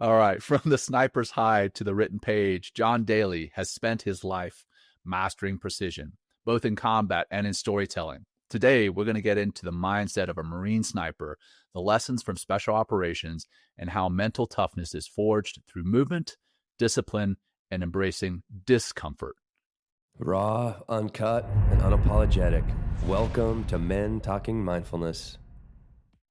All right. From the sniper's hide to the written page, Jon Daly has spent his life mastering precision, both in combat and in storytelling. Today, we're going to get into the mindset of a Marine sniper, the lessons from special operations, and how mental toughness is forged through movement, discipline, and embracing discomfort. Raw, uncut, and unapologetic. Welcome to Men Talking Mindfulness.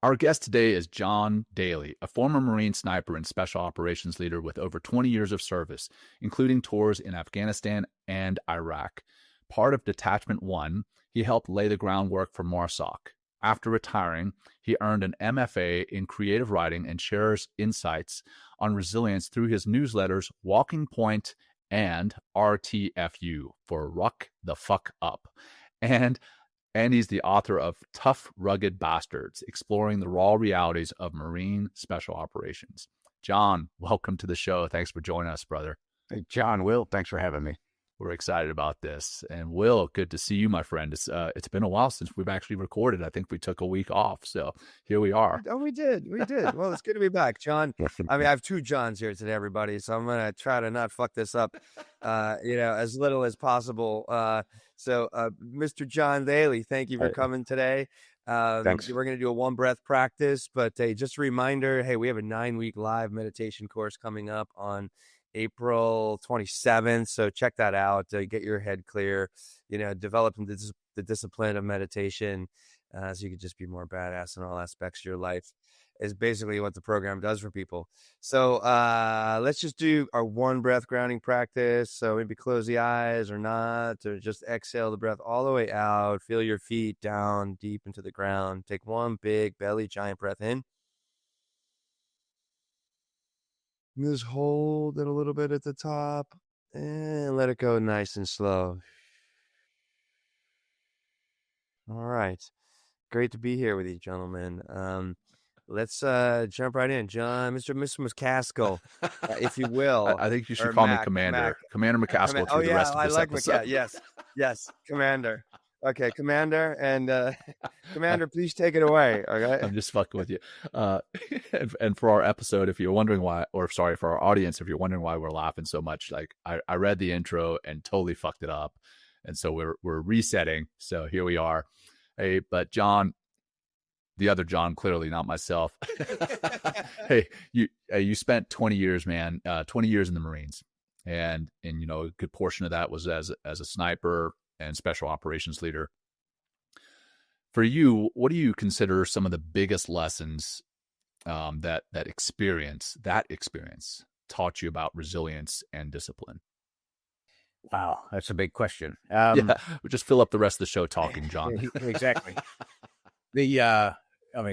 Our guest today is Jon Daly, a former Marine sniper and special operations leader with over 20 years of service, including tours in Afghanistan and Iraq. Part of Detachment One, he helped lay the groundwork for MARSOC. After retiring, he earned an MFA in creative writing and shares insights on resilience through his newsletters Walking Point and RTFU, for Ruck the Fuck Up. And he's the author of Tough, Rugged Bastards, exploring the raw realities of Marine special operations. Jon, welcome to the show. Thanks for joining us, brother. Hey, John, Will, thanks for having me. We're excited about this. And Will, good to see you, my friend. It's been a while since we've actually recorded. I think we took a week off. So here we are. Oh, we did. Well, it's good to be back, Jon. I mean, I have two Johns here today, everybody. So I'm going to try to not fuck this up, as little as possible. So Mr. Jon Daly, thank you for coming today. Thanks. We're going to do a one breath practice, but hey, just a reminder, hey, we have a 9-week live meditation course coming up on April 27th. So check that out. Get your head clear, develop the discipline of meditation so you can just be more badass in all aspects of your life is basically what the program does for people. So let's just do our one breath grounding practice. So maybe close the eyes or not, or just exhale the breath all the way out. Feel your feet down deep into the ground. Take one big belly giant breath in. Just hold it a little bit at the top and let it go nice and slow. All right. Great to be here with you, gentlemen. Let's jump right in. Jon, Mr. McCaskill, if you will. I think you should call me Commander. Commander McCaskill through the rest of this episode. Yes, Commander. Okay, Commander, and Commander, please take it away. Okay, I'm just fucking with you. And for our episode, if you're wondering why, or sorry, for our audience, if you're wondering why we're laughing so much, like I read the intro and totally fucked it up, and so we're resetting. So here we are. Hey, but Jon, the other Jon, clearly not myself. Hey, you spent 20 years, man, 20 years in the Marines, and a good portion of that was as a sniper and special operations leader. For you, what do you consider some of the biggest lessons that experience taught you about resilience and discipline? Wow, that's a big question. We'll just fill up the rest of the show talking, Jon. Exactly.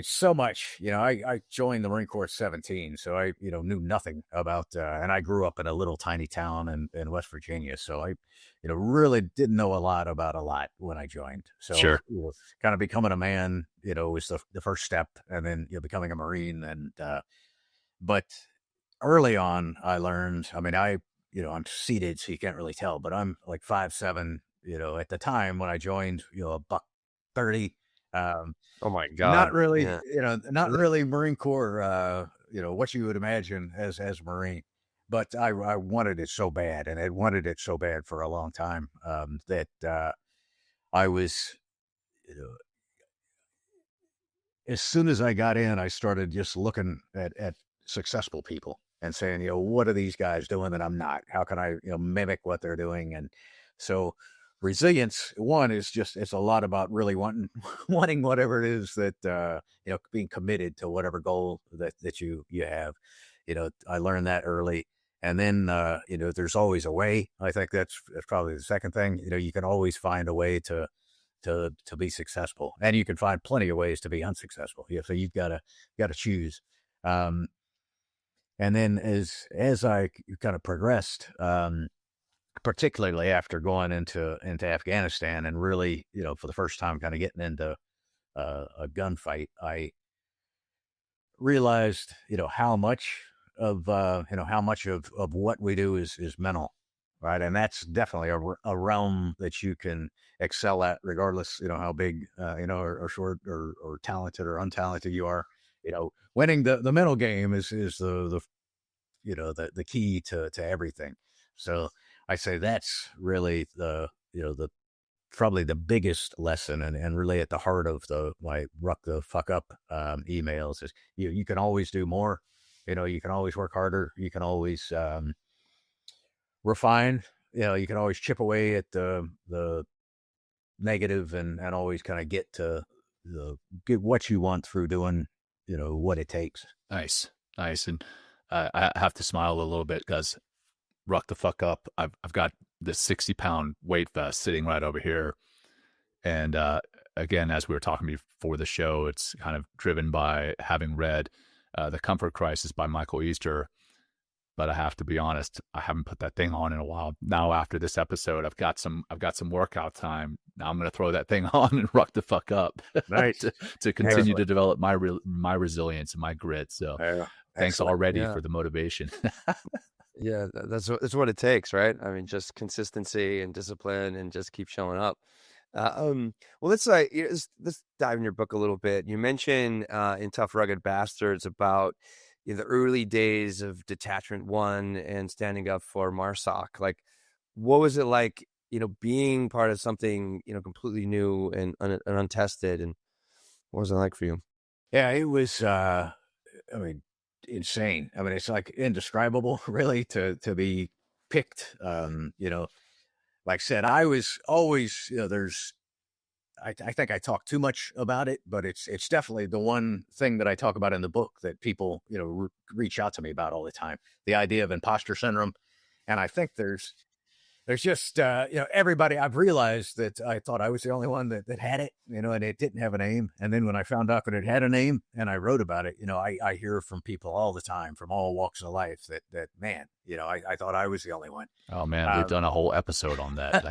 So much, I joined the Marine Corps at 17, so I, knew nothing about, and I grew up in a little tiny town in West Virginia. So I, really didn't know a lot about a lot when I joined. So sure. Kind of becoming a man, was the first step, and then, becoming a Marine. And, but early on I learned, I'm seated, so you can't really tell, but I'm like 5'7", at the time when I joined, $130. Oh my God. Not really, not really Marine Corps, what you would imagine as a Marine, but I wanted it so bad, and I wanted it so bad for a long time, that, I was, as soon as I got in, I started just looking at successful people and saying, what are these guys doing that I'm not? How can I, mimic what they're doing? And so resilience, one, is just, it's a lot about really wanting whatever it is that, being committed to whatever goal that you have. I learned that early. And then, there's always a way. I think that's probably the second thing. You can always find a way to be successful, and you can find plenty of ways to be unsuccessful. So you've got to choose. And then as I kind of progressed, particularly after going into Afghanistan and really, for the first time kind of getting into a gunfight, I realized, how much of what we do is mental, right? And that's definitely a realm that you can excel at, regardless, how big, or short or talented or untalented you are. Winning the mental game is the the key to everything. So I say that's really the probably the biggest lesson, and really at the heart of my ruck the fuck up emails is you can always do more. You can always work harder. You can always refine. You can always chip away at the negative and always kind of get what you want through doing what it takes. Nice. And I have to smile a little bit because ruck the fuck up. I've got this 60-pound weight vest sitting right over here, and again, as we were talking before the show, it's kind of driven by having read The Comfort Crisis by Michael Easter. But I have to be honest, I haven't put that thing on in a while. Now after this episode, I've got some workout time. Now I'm going to throw that thing on and ruck the fuck up, right? to continue to develop my resilience and my grit. So thanks already for the motivation. Yeah, that's what it takes, right? I mean, just consistency and discipline, and just keep showing up. Well, let's dive in your book a little bit. You mentioned in Tough Rugged Bastards about the early days of Detachment One and standing up for MARSOC. Like, what was it like, being part of something, completely new and untested? And what was it like for you? Yeah, it was, insane. I mean, it's like indescribable, really, to be picked. Like I said, I was always, I think I talk too much about it, but it's definitely the one thing that I talk about in the book that people, reach out to me about all the time. The idea of imposter syndrome. And I think there's just, everybody, I've realized that I thought I was the only one that had it, and it didn't have a name. And then when I found out that it had a name and I wrote about it, I hear from people all the time from all walks of life that man, I thought I was the only one. Oh man, we've done a whole episode on that.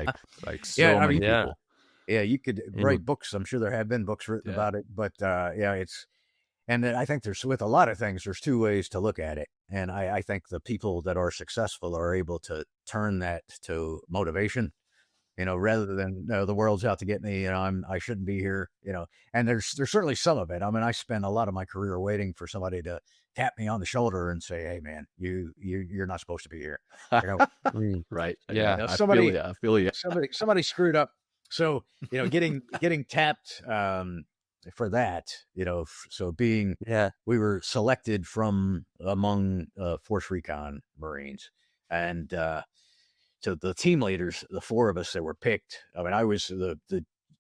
Like so many people. Yeah, you could write books. I'm sure there have been books written about it, but and I think there's, with a lot of things, there's two ways to look at it. And I think the people that are successful are able to turn that to motivation, rather than the world's out to get me, I shouldn't be here, and there's certainly some of it. I mean, I spent a lot of my career waiting for somebody to tap me on the shoulder and say, hey man, you're not supposed to be here. Right. Yeah. I feel you. Somebody screwed up. So, getting tapped, for that, so we were selected from among Force Recon Marines, and so the team leaders, the four of us that were picked. I mean, I was the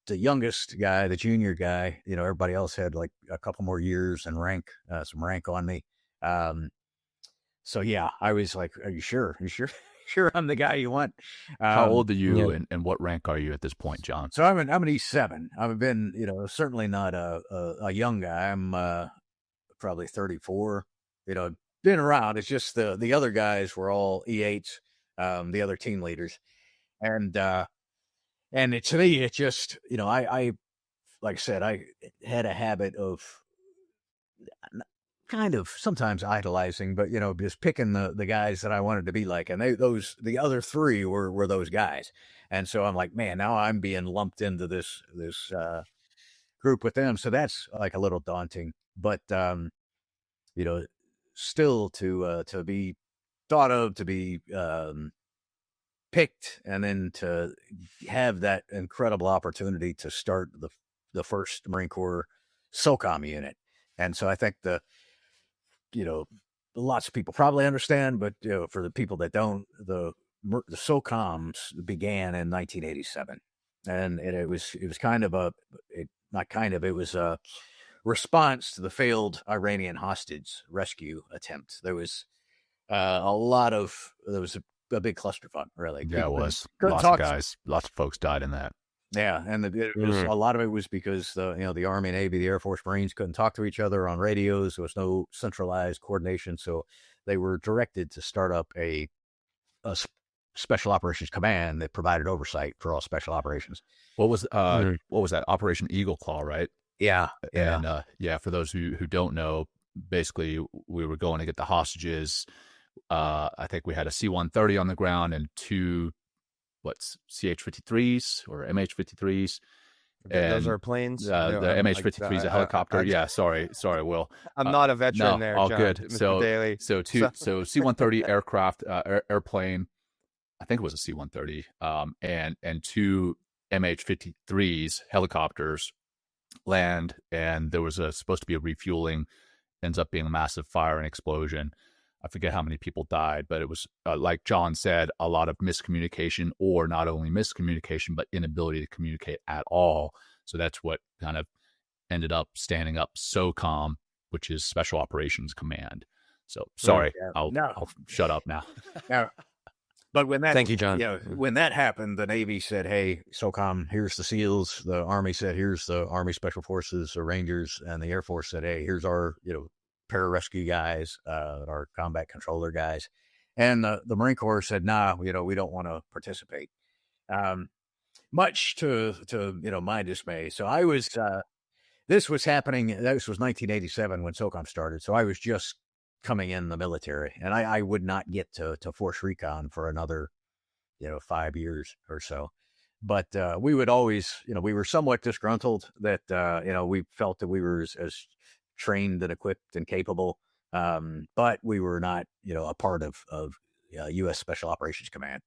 youngest guy, the junior guy. Everybody else had like a couple more years and some rank on me. So yeah, I was like, "Are you sure? Are you sure?" Sure, I'm the guy you want. How old are you, and what rank are you at this point, Jon? So I'm an E7. I've been, certainly not a young guy. I'm probably 34. Been around. It's just the other guys were all E8s, the other team leaders, and to me, it just, I like I said, I had a habit of kind of sometimes idolizing, but just picking the guys that I wanted to be like, and the other three were those guys, and so I'm like, man, now I'm being lumped into this group with them, so that's like a little daunting, but still to be thought of, to be picked, and then to have that incredible opportunity to start the first Marine Corps SOCOM unit, and so I think lots of people probably understand, but for the people that don't, the SOCOMs began in 1987, and it was kind of it was a response to the failed Iranian hostage rescue attempt. There was there was a big clusterfuck, really. Yeah, it was. Lots of folks died in that. Yeah, and a lot of it was because the Army, Navy, the Air Force, Marines couldn't talk to each other on radios. There was no centralized coordination, so they were directed to start up a special operations command that provided oversight for all special operations. What was that? Operation Eagle Claw, right? Yeah. And for those who don't know, basically we were going to get the hostages. I think we had a C-130 on the ground and two CH-53s or MH-53s, Okay, those and are planes. the MH-53 is a helicopter. Yeah, sorry, Will. I'm not a veteran no, there, all John, good. Mr. Daly. So C-130 aircraft, airplane. I think it was a C-130, and two MH-53s helicopters land, and there was supposed to be a refueling. Ends up being a massive fire and explosion. I forget how many people died, but it was, like Jon said, a lot of miscommunication, or not only miscommunication, but inability to communicate at all. So that's what kind of ended up standing up SOCOM, which is Special Operations Command. So sorry, I'll shut up now. But when that, thank you, John. When that happened, the Navy said, "Hey, SOCOM, here's the SEALs." The Army said, "Here's the Army Special Forces, the Rangers," and the Air Force said, "Hey, here's our, pararescue guys, our combat controller guys." And the Marine Corps said, "Nah, we don't want to participate." Much to my dismay. So I was. This was happening. This was 1987 when SOCOM started. So I was just coming in the military, and I would not get to Force Recon for another 5 years or so. But we would always, we were somewhat disgruntled that we felt that we were as trained and equipped and capable, but we were not a part of U.S. Special Operations Command.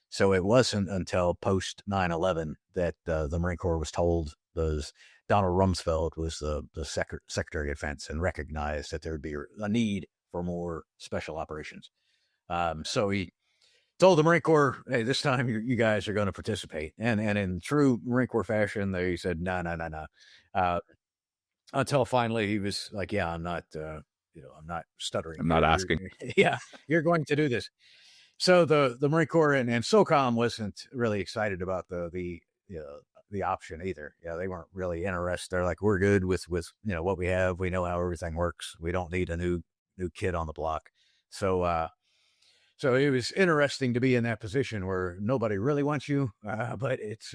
So it wasn't until post 9/11 that the Marine Corps was told, Donald Rumsfeld was the Secretary of Defense, and recognized that there would be a need for more special operations. So he told the Marine Corps, "Hey, this time you guys are going to participate." And in true Marine Corps fashion, they said, no. Until finally he was like, "Yeah, I'm not, I'm not stuttering. I'm not asking." Yeah, you're going to do this. So the Marine Corps and SOCOM wasn't really excited about the option either. They weren't really interested. They're like, "We're good with what we have. We know how everything works. We don't need a new kid on the block." So so it was interesting to be in that position where nobody really wants you, but it's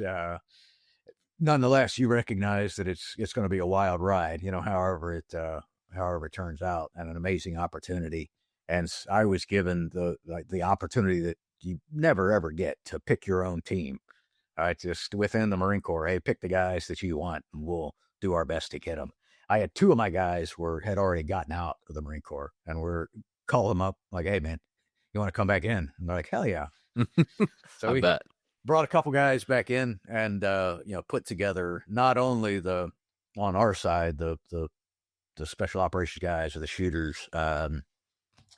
nonetheless, you recognize that it's going to be a wild ride, however it turns out, and an amazing opportunity. And I was given the opportunity that you never ever get, to pick your own team. Just within the Marine Corps, hey, pick the guys that you want, and we'll do our best to get them. I had two of my guys had already gotten out of the Marine Corps, and we're calling them up like, "Hey, man, you want to come back in?" And they're like, "Hell yeah!" So we brought a couple guys back in, and put together not only on our side the special operations guys, or the shooters,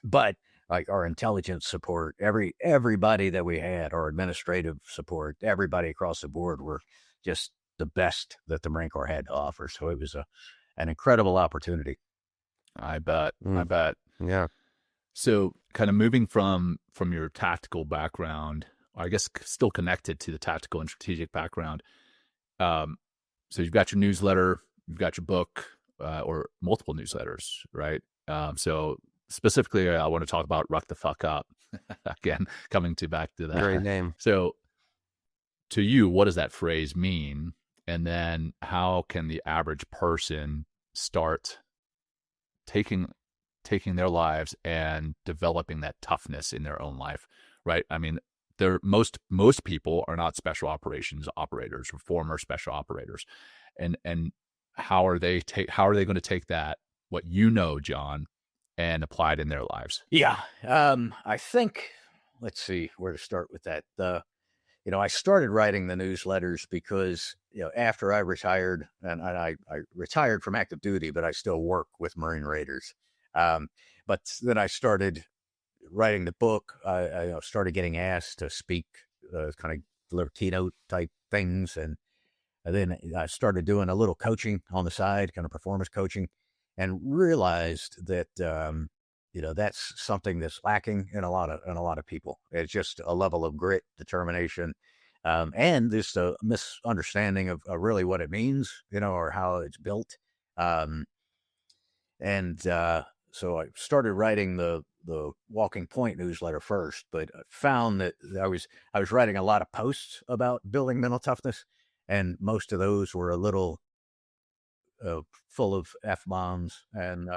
but like our intelligence support, everybody that we had, our administrative support, everybody across the board were just the best that the Marine Corps had to offer. So it was an incredible opportunity. I bet. Yeah. So kind of moving from your tactical background, or I guess still connected to the tactical and strategic background. So you've got your newsletter, you've got your book, or multiple newsletters, right? So specifically, I want to talk about Ruck the Fuck Up. Again, coming back to that. Great name. So to you, what does that phrase mean? And then how can the average person start taking their lives and developing that toughness in their own life, right? I mean, most people are not special operations operators or former special operators, and how are they going to take that, what Jon, and apply it in their lives? Yeah, I think, let's see where to start with that. I started writing the newsletters because after I retired, and I retired from active duty, but I still work with Marine Raiders. But then I started writing the book. I started getting asked to speak, kind of little keynote type things, and then I started doing a little coaching on the side, kind of performance coaching, and realized that that's something that's lacking in a lot of people. It's just a level of grit, determination, and this misunderstanding of really what it means, or how it's built. So I started writing the Walking Point newsletter first, but I found that I was writing a lot of posts about building mental toughness, and most of those were a little full of F-bombs, and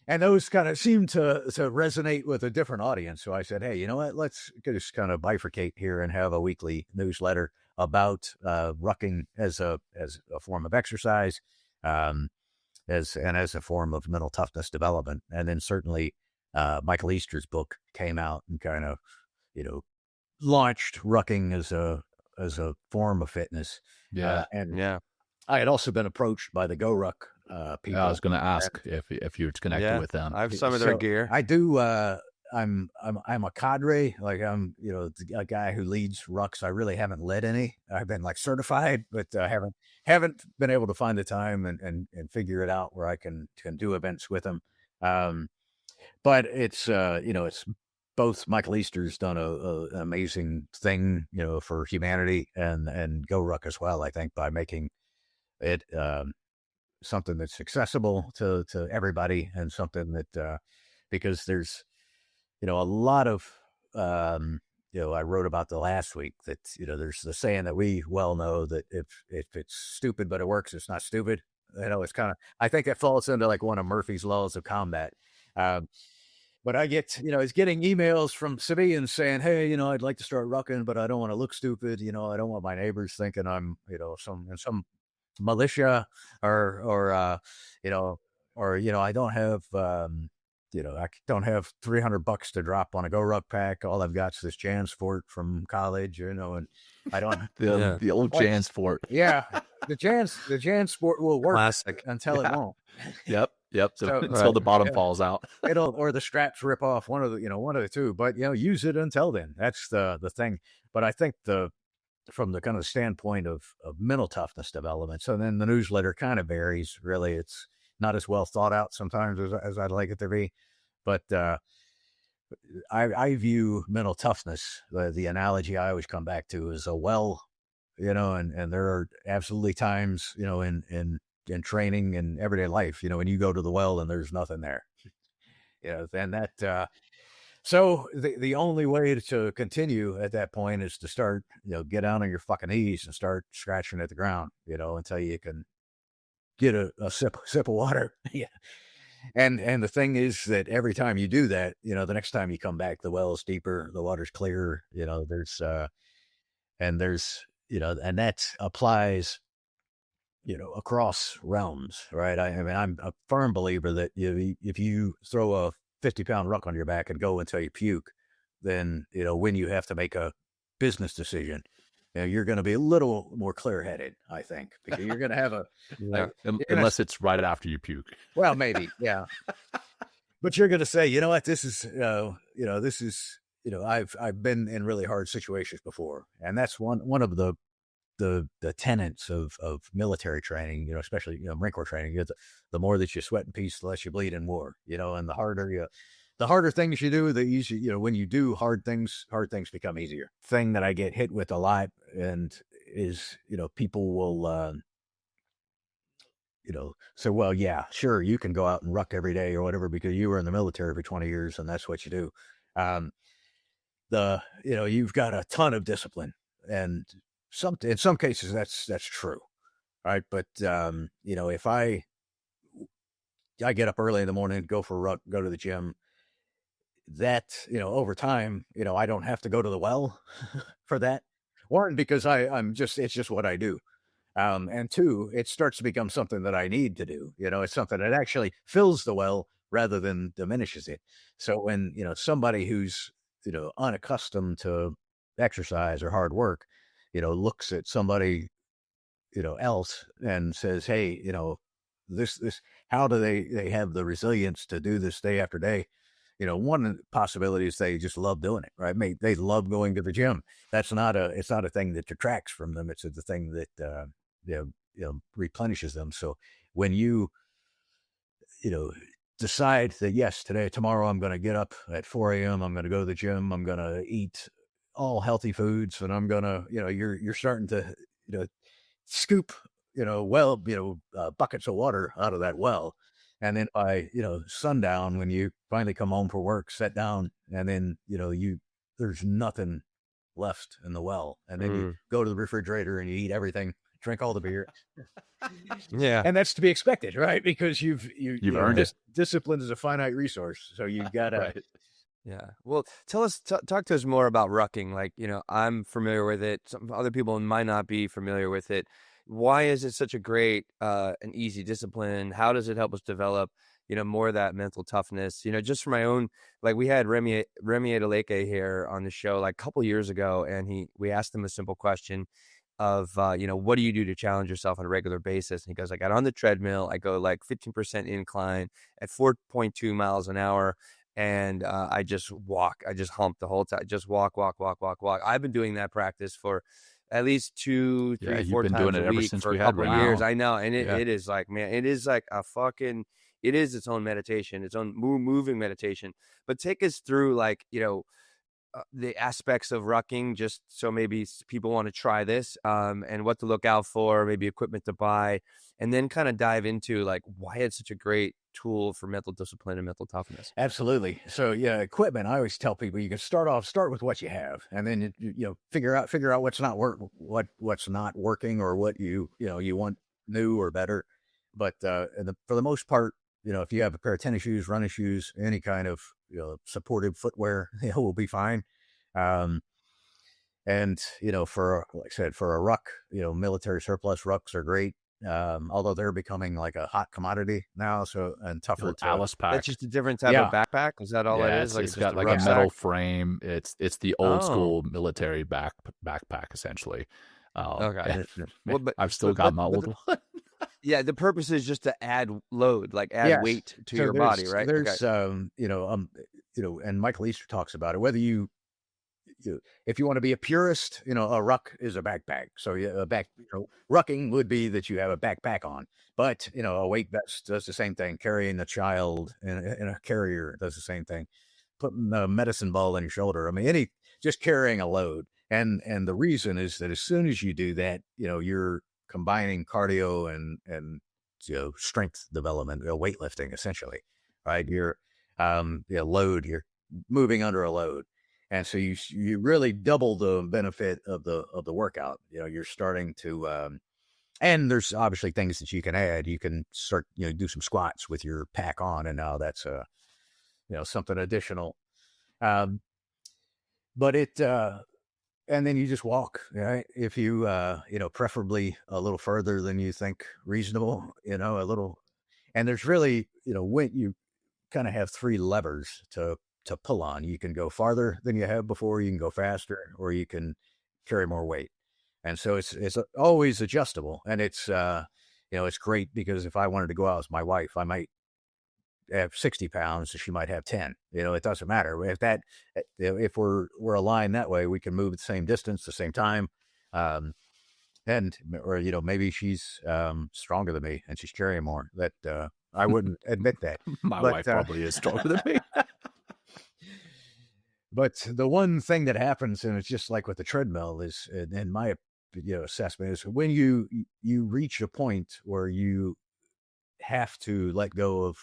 those kind of seemed to resonate with a different audience. So I said, "Hey, you know what? Let's just kind of bifurcate here and have a weekly newsletter about rucking as a form of exercise, as a form of mental toughness development. And then certainly Michael Easter's book came out and kind of, launched rucking as a form of fitness. And I had also been approached by the Go Ruck people. I was going to ask if you're connected with them. I have some of their gear. I do. I'm a cadre, like I'm, a guy who leads rucks. I really haven't led any. I've been like certified, but haven't been able to find the time and figure it out where I can do events with them. But it's it's both. Michael Easter's done an amazing thing, for humanity, and Go Ruck as well. I think by making it something that's accessible to everybody, and something that because there's a lot of I wrote about the last week that there's the saying that we well know that if it's stupid but it works, it's not stupid. It's kind of, I think it falls into like one of Murphy's laws of combat. But I get, it's getting emails from civilians saying, hey, I'd like to start rucking, but I don't want to look stupid. I don't want my neighbors thinking I'm, some militia or I don't have, I don't have $300 to drop on a Go Ruck pack. All I've got is this JanSport from college, and I don't the old JanSport. Yeah, the JanSport will work. Classic. Until it won't. Yep. Until the bottom falls out. Or the straps rip off. One of the two. But use it until then. That's the thing. But I think from the kind of standpoint of mental toughness development. So then the newsletter kind of varies. Really, it's not as well thought out sometimes as I'd like it to be. But I view mental toughness, the analogy I always come back to, is a well, and there are absolutely times, in training and everyday life, when you go to the well and there's nothing there, then that, so the only way to continue at that point is to start, get down on your fucking knees and start scratching at the ground, until you can get a sip of water. Yeah. And the thing is that every time you do that, the next time you come back, the well is deeper, the water's clearer, there's and that applies, across realms, right? I mean, I'm a firm believer that if you throw a 50-pound ruck on your back and go until you puke, then, when you have to make a business decision, you're going to be a little more clear-headed, I think, because you're going to have unless it's right after you puke. Well, maybe, yeah. But you're going to say, this is, I've been in really hard situations before, and that's one of the tenets of military training, especially Marine Corps training. The more that you sweat in peace, the less you bleed in war. And the harder things you do, the easier, when you do hard things become easier. Thing that I get hit with a lot and is, people will, say, well, yeah, sure, you can go out and ruck every day or whatever because you were in the military for 20 years and that's what you do. You've got a ton of discipline, and in some cases that's true. Right. But, if I get up early in the morning, go for a ruck, go to the gym, that, over time, I don't have to go to the well for that. One, because it's just what I do. And two, it starts to become something that I need to do. It's something that actually fills the well rather than diminishes it. So when, somebody who's, unaccustomed to exercise or hard work, looks at somebody, else and says, hey, this, how do they have the resilience to do this day after day? One possibility is they just love doing it, right? They love going to the gym. It's not a thing that detracts from them. It's the thing that, replenishes them. So when you, decide that, yes, tomorrow I'm going to get up at 4 a.m. I'm going to go to the gym. I'm going to eat all healthy foods, and I'm going to, you're starting to, scoop, buckets of water out of that well. And then by, sundown, when you finally come home from work, sit down, and then, there's nothing left in the well. And then you go to the refrigerator and you eat everything, drink all the beer. Yeah. And that's to be expected, right? Because you've earned it. Discipline is a finite resource. So you've got to, right. Yeah. Well, talk to us more about rucking. Like, I'm familiar with it. Some other people might not be familiar with it. Why is it such a great and easy discipline? How does it help us develop, more of that mental toughness? Just for my own, like we had Remy Adeleke here on the show like a couple years ago, and we asked him a simple question of, what do you do to challenge yourself on a regular basis? And he goes, I got on the treadmill, I go like 15% incline at 4.2 miles an hour. And I just walk. I just hump the whole time. Just walk, walk, walk, walk, walk. I've been doing that practice for at least 2, 3, You've 4 been doing times it a ever week since for a we had couple of Remy years. on. I know, and Yeah. it is like, man, it is like it is its own meditation, its own moving meditation. But take us through, like, the aspects of rucking, just so maybe people want to try this, and what to look out for, maybe equipment to buy, and then kind of dive into like why it's such a great tool for mental discipline and mental toughness. Absolutely. So yeah, equipment. I always tell people you can start with what you have, and then figure out what's not what's not working, or what you want new or better. But for the most part, if you have a pair of tennis shoes, running shoes, any kind of supportive footwear, will be fine. And for, like I said, for a ruck, military surplus rucks are great. Although they're becoming like a hot commodity now, so and tougher to. Alice pack. That's just a different type of backpack. Is that all that is? It's just got a like rucksack? a metal frame. It's the old school military backpack essentially. Okay. Well, I've still got my old one. Yeah, the purpose is just to add load, like add weight to your body, right? There's and Michael Easter talks about it. Whether if you want to be a purist, a ruck is a backpack. So rucking would be that you have a backpack on, but a weight vest does the same thing. Carrying a child in a carrier does the same thing. Putting a medicine ball on your shoulder. I mean, just carrying a load. And the reason is that as soon as you do that, you're combining cardio and strength development, weightlifting essentially, right? You're you're moving under a load. And so you really double the benefit of the workout. You're starting to, and there's obviously things that you can add. You can start, do some squats with your pack on, and now that's something additional. But and then you just walk, right? If you, preferably a little further than you think reasonable, a little. And there's really, when you kind of have three levers to pull on. You can go farther than you have before, you can go faster, or you can carry more weight. And so it's always adjustable. And it's it's great because if I wanted to go out with my wife, I might have 60 pounds, she might have 10. It doesn't matter. If we're aligned that way, we can move at the same distance, the same time. Or maybe she's stronger than me and she's carrying more. That I wouldn't admit that. My wife probably is stronger than me. But the one thing that happens, and it's just like with the treadmill, is, in my assessment, is when you reach a point where you have to let go of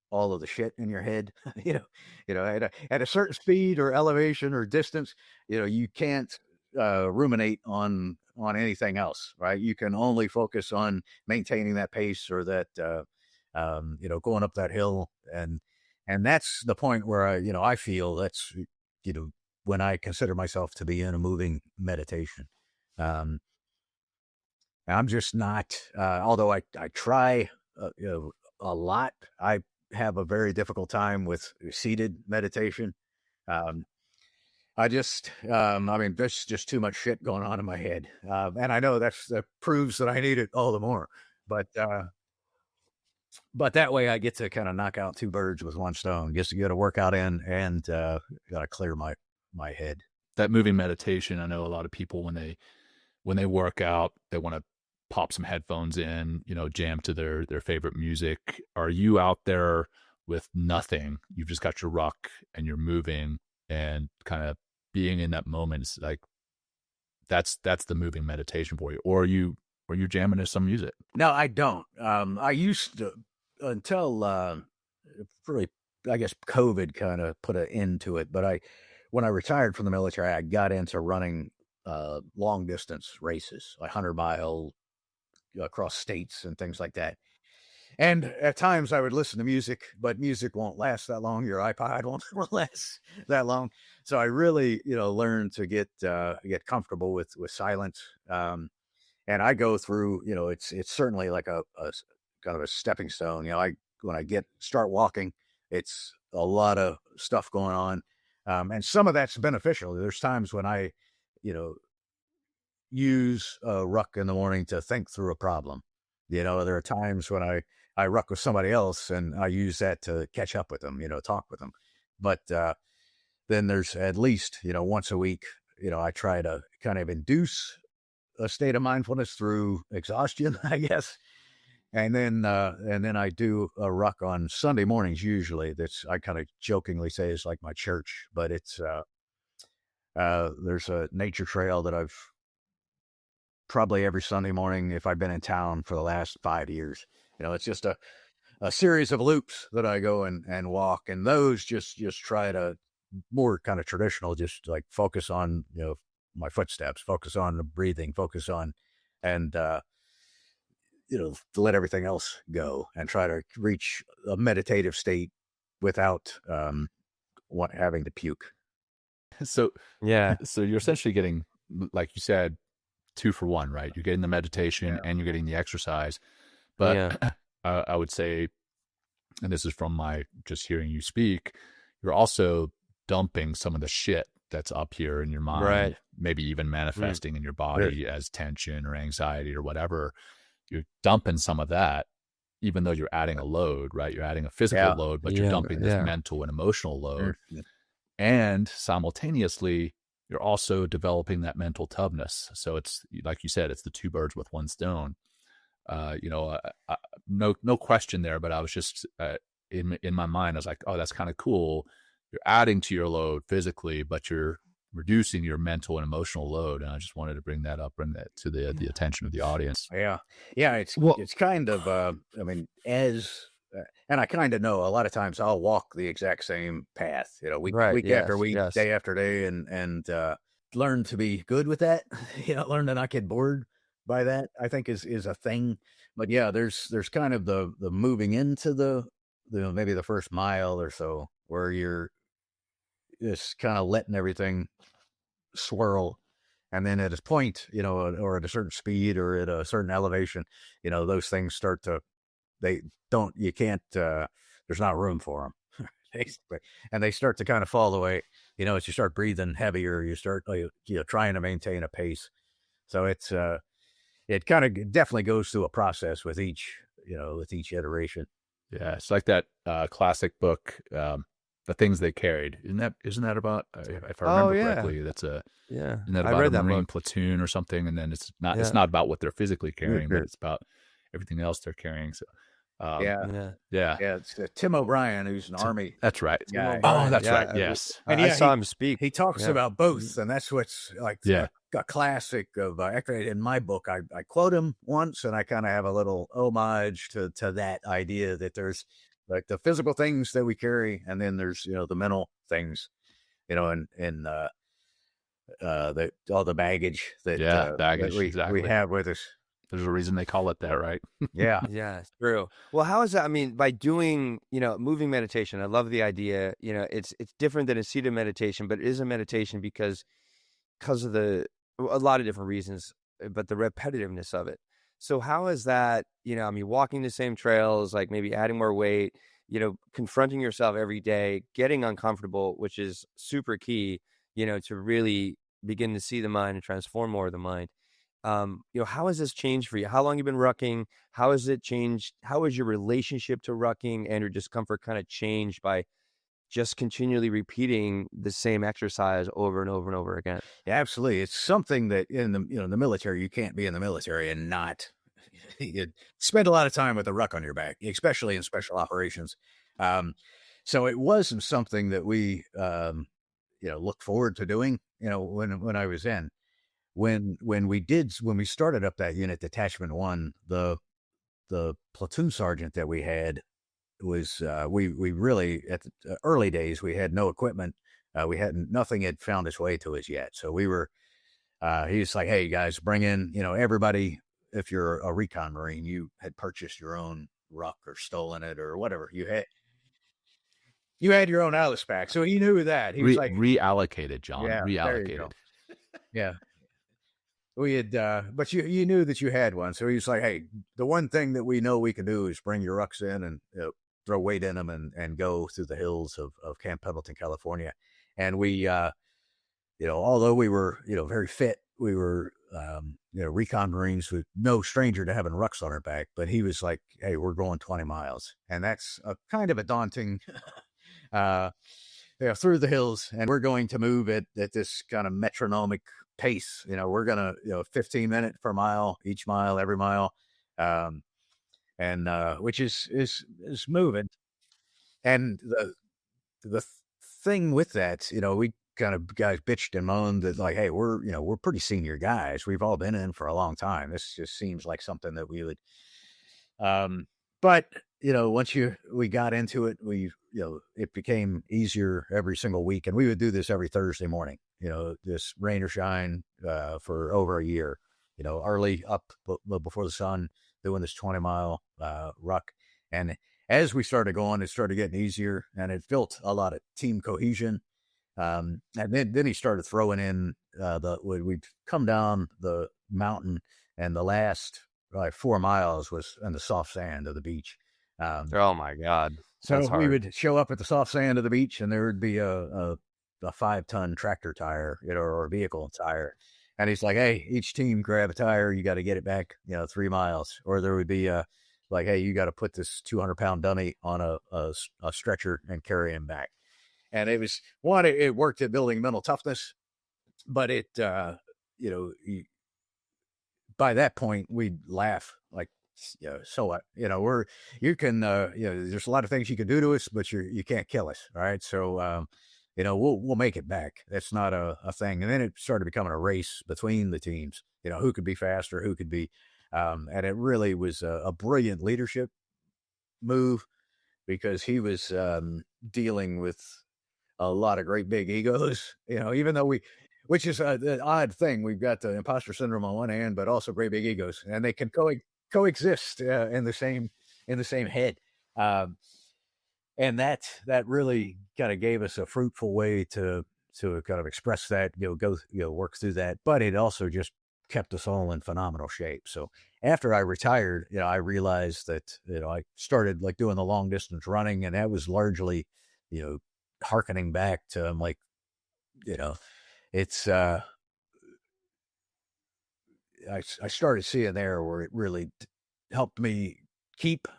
all of the shit in your head, at a certain speed or elevation or distance, you can't ruminate on anything else, right? You can only focus on maintaining that pace or that, going up that hill. And that's the point where I feel that's, when I consider myself to be in a moving meditation. I'm just not, although I try, a lot, I have a very difficult time with seated meditation. There's just too much shit going on in my head. And I know that proves that I need it all the more, but that way I get to kind of knock out two birds with one stone. Get to get a workout in and got to clear my head. That moving meditation, I know a lot of people when they work out, they want to pop some headphones in, jam to their favorite music. Are you out there with nothing? You've just got your ruck and you're moving and kind of being in that moment. It's like that's the moving meditation for you. Or are you jamming to some music? No, I don't. I used to, until really, I guess COVID kind of put an end to it. But when I retired from the military, I got into running long distance races, like 100-mile across states and things like that. And at times I would listen to music, but music won't last that long. Your iPod won't last that long. So I really, learned to get comfortable with silence. And I go through, it's certainly like a kind of a stepping stone. When I start walking, it's a lot of stuff going on. And some of that's beneficial. There's times when I, use a ruck in the morning to think through a problem. There are times when I ruck with somebody else and I use that to catch up with them, talk with them. But then there's at least, once a week, I try to kind of induce a state of mindfulness through exhaustion, I guess. And then I do a ruck on Sunday mornings. Usually I kind of jokingly say it's like my church, but it's, there's a nature trail that I've probably every Sunday morning if I've been in town for the last 5 years. It's just a series of loops that I go and walk, and those just try to more kind of traditional, just like focus on, my footsteps, focus on the breathing, focus on, and, to let everything else go and try to reach a meditative state without, having to puke. So Yeah. So you're essentially getting, like you said, 2 for 1, right? You're getting the meditation and you're getting the exercise. But I would say, and this is from my just hearing you speak, you're also dumping some of the shit that's up here in your mind, Right. maybe even manifesting in your body as tension or anxiety or whatever. You're dumping some of that, even though you're adding a load, right? You're adding a physical load, but you're dumping this mental and emotional load. And simultaneously, you're also developing that mental toughness. So it's, like you said, it's the 2 birds with 1 stone. No question there, but I was just in my mind, I was like, oh, that's kind of cool. You're adding to your load physically, but you're reducing your mental and emotional load. And I just wanted to bring that to the attention of the audience. Yeah. It's kind of, and I kind of know a lot of times I'll walk the exact same path, week after week, day after day, and learn to be good with that, learn to not get bored by that, I think is a thing. But yeah, there's kind of the moving into the maybe the first mile or so where you're just kind of letting everything swirl. And then at a point, or at a certain speed or at a certain elevation, those things start to, there's not room for them. And they start to kind of fall away, as you start breathing heavier, you start, trying to maintain a pace. So it's, it kind of definitely goes through a process with each iteration. Yeah. It's like that classic book, The Things They Carried. Isn't that about, if I remember correctly, that's isn't that about a Marine platoon or something? And then it's not about what they're physically carrying, but it's about everything else they're carrying. So, it's Tim O'Brien, who's an Army. That's right. Guy. Oh, that's right. Yes. And I saw him speak. He talks about both, and that's what's like a classic of, actually in my book, I quote him once, and I kind of have a little homage to that idea that there's like the physical things that we carry, and then there's, the mental things, and all the baggage that we have with us. There's a reason they call it that, right? Yeah. Yeah, it's true. Well, how is that? I mean, by doing, moving meditation, I love the idea, it's different than a seated meditation, but it is a meditation because of a lot of different reasons, but the repetitiveness of it. So how is that, walking the same trails, like maybe adding more weight, confronting yourself every day, getting uncomfortable, which is super key, to really begin to see the mind and transform more of the mind. How has this changed for you? How long have you been rucking? How has it changed? How has your relationship to rucking and your discomfort kind of changed by just continually repeating the same exercise over and over and over again? Yeah, absolutely. It's something that in the military, you can't be in the military and not you spend a lot of time with a ruck on your back, especially in special operations. So it wasn't something that we, look forward to doing, when I was in. When we started up that unit, Detachment One, the platoon sergeant that we had was, we really, at the early days, we had no equipment. Nothing had found its way to us yet. So we were, he was like, hey guys, bring in, everybody. If you're a recon Marine, you had purchased your own ruck or stolen it or whatever. You had your own Alice pack. So he knew that. He was like, reallocated, Jon. yeah, there you Reallocated. go. Yeah. We had, but you knew that you had one. So he was like, hey, the one thing that we know we can do is bring your rucks in and throw weight in them and go through the hills of Camp Pendleton, California. And we, although we were, very fit, we were, recon Marines with no stranger to having rucks on our back. But he was like, hey, we're going 20 miles. And that's a kind of a daunting, through the hills, and we're going to move at this kind of metronomic pace. We're gonna 15 minutes per mile, each mile, every mile, and which is moving. And the thing with that, we kind of guys bitched and moaned that like, hey, we're pretty senior guys. We've all been in for a long time. This just seems like something that we would. But once we got into it, it became easier every single week, and we would do this every Thursday morning. This rain or shine for over a year. Early up before the sun, doing this 20-mile ruck, and as we started going, it started getting easier, and it built a lot of team cohesion. And then he started throwing in we'd come down the mountain, and the last 4 miles was in the soft sand of the beach. Oh my God. So we would show up at the soft sand of the beach, and there would be a 5-ton tractor tire, or a vehicle tire. And he's like, hey, each team grab a tire. You got to get it back, 3 miles. Or there would be like, hey, you got to put this 200-pound dummy on a stretcher and carry him back. And it was it worked at building mental toughness, but it, by that point we'd laugh like, so what, you can, there's a lot of things you can do to us, but you can't kill us. All right. So, we'll make it back. That's not a thing. And then it started becoming a race between the teams, who could be faster, who could be, and it really was a brilliant leadership move, because he was dealing with a lot of great big egos, even though which is the odd thing. We've got the imposter syndrome on one hand, but also great big egos, and they can coexist in the same head. And that really kind of gave us a fruitful way to kind of express that, work through that. But it also just kept us all in phenomenal shape. So after I retired, I realized that, I started like doing the long distance running, and that was largely, hearkening back to, I'm like, it's, I started seeing there where it really helped me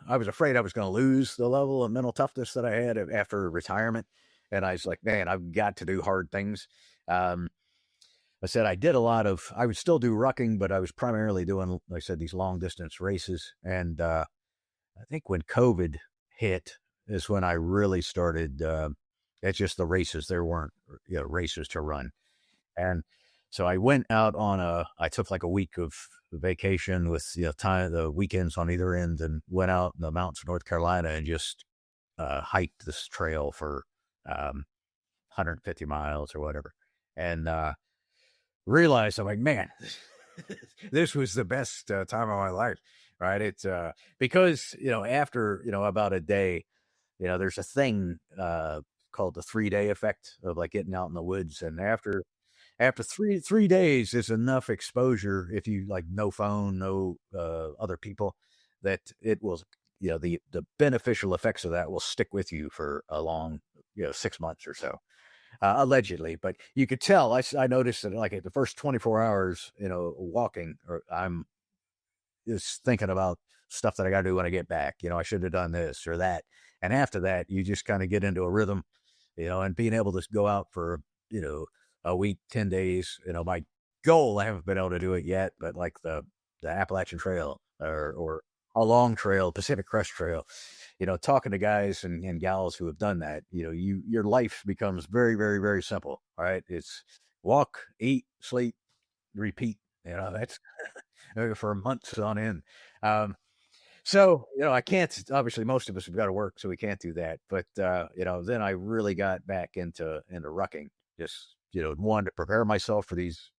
I was afraid I was going to lose the level of mental toughness that I had after retirement. And I was like, man, I've got to do hard things. I said, I would still do rucking, but I was primarily doing, like I said, these long distance races. And I think when COVID hit is when I really started, it's just the races. There weren't, races to run. And so I went out I took like a week of vacation with, the weekends on either end, and went out in the mountains of North Carolina and just hiked this trail for 150 miles or whatever. And realized, I'm like, man, this was the best time of my life, right? It's because, after, about a day, there's a thing called the 3-day effect of like getting out in the woods. And after 3 days is enough exposure, if you like no phone, no other people, that it will, the beneficial effects of that will stick with you for a long, 6 months or so, allegedly. But you could tell, I noticed that like at the first 24 hours, walking, or I'm just thinking about stuff that I got to do when I get back. I should have done this or that. And after that, you just kind of get into a rhythm, and being able to go out for, a week, 10 days, my goal, I haven't been able to do it yet, but like the Appalachian Trail or a long trail, Pacific Crest Trail, talking to guys and gals who have done that, your life becomes very, very, very simple. All right. It's walk, eat, sleep, repeat, that's for months on end. So, I can't, obviously most of us have got to work, so we can't do that. But, then I really got back into rucking, just, wanted to prepare myself for these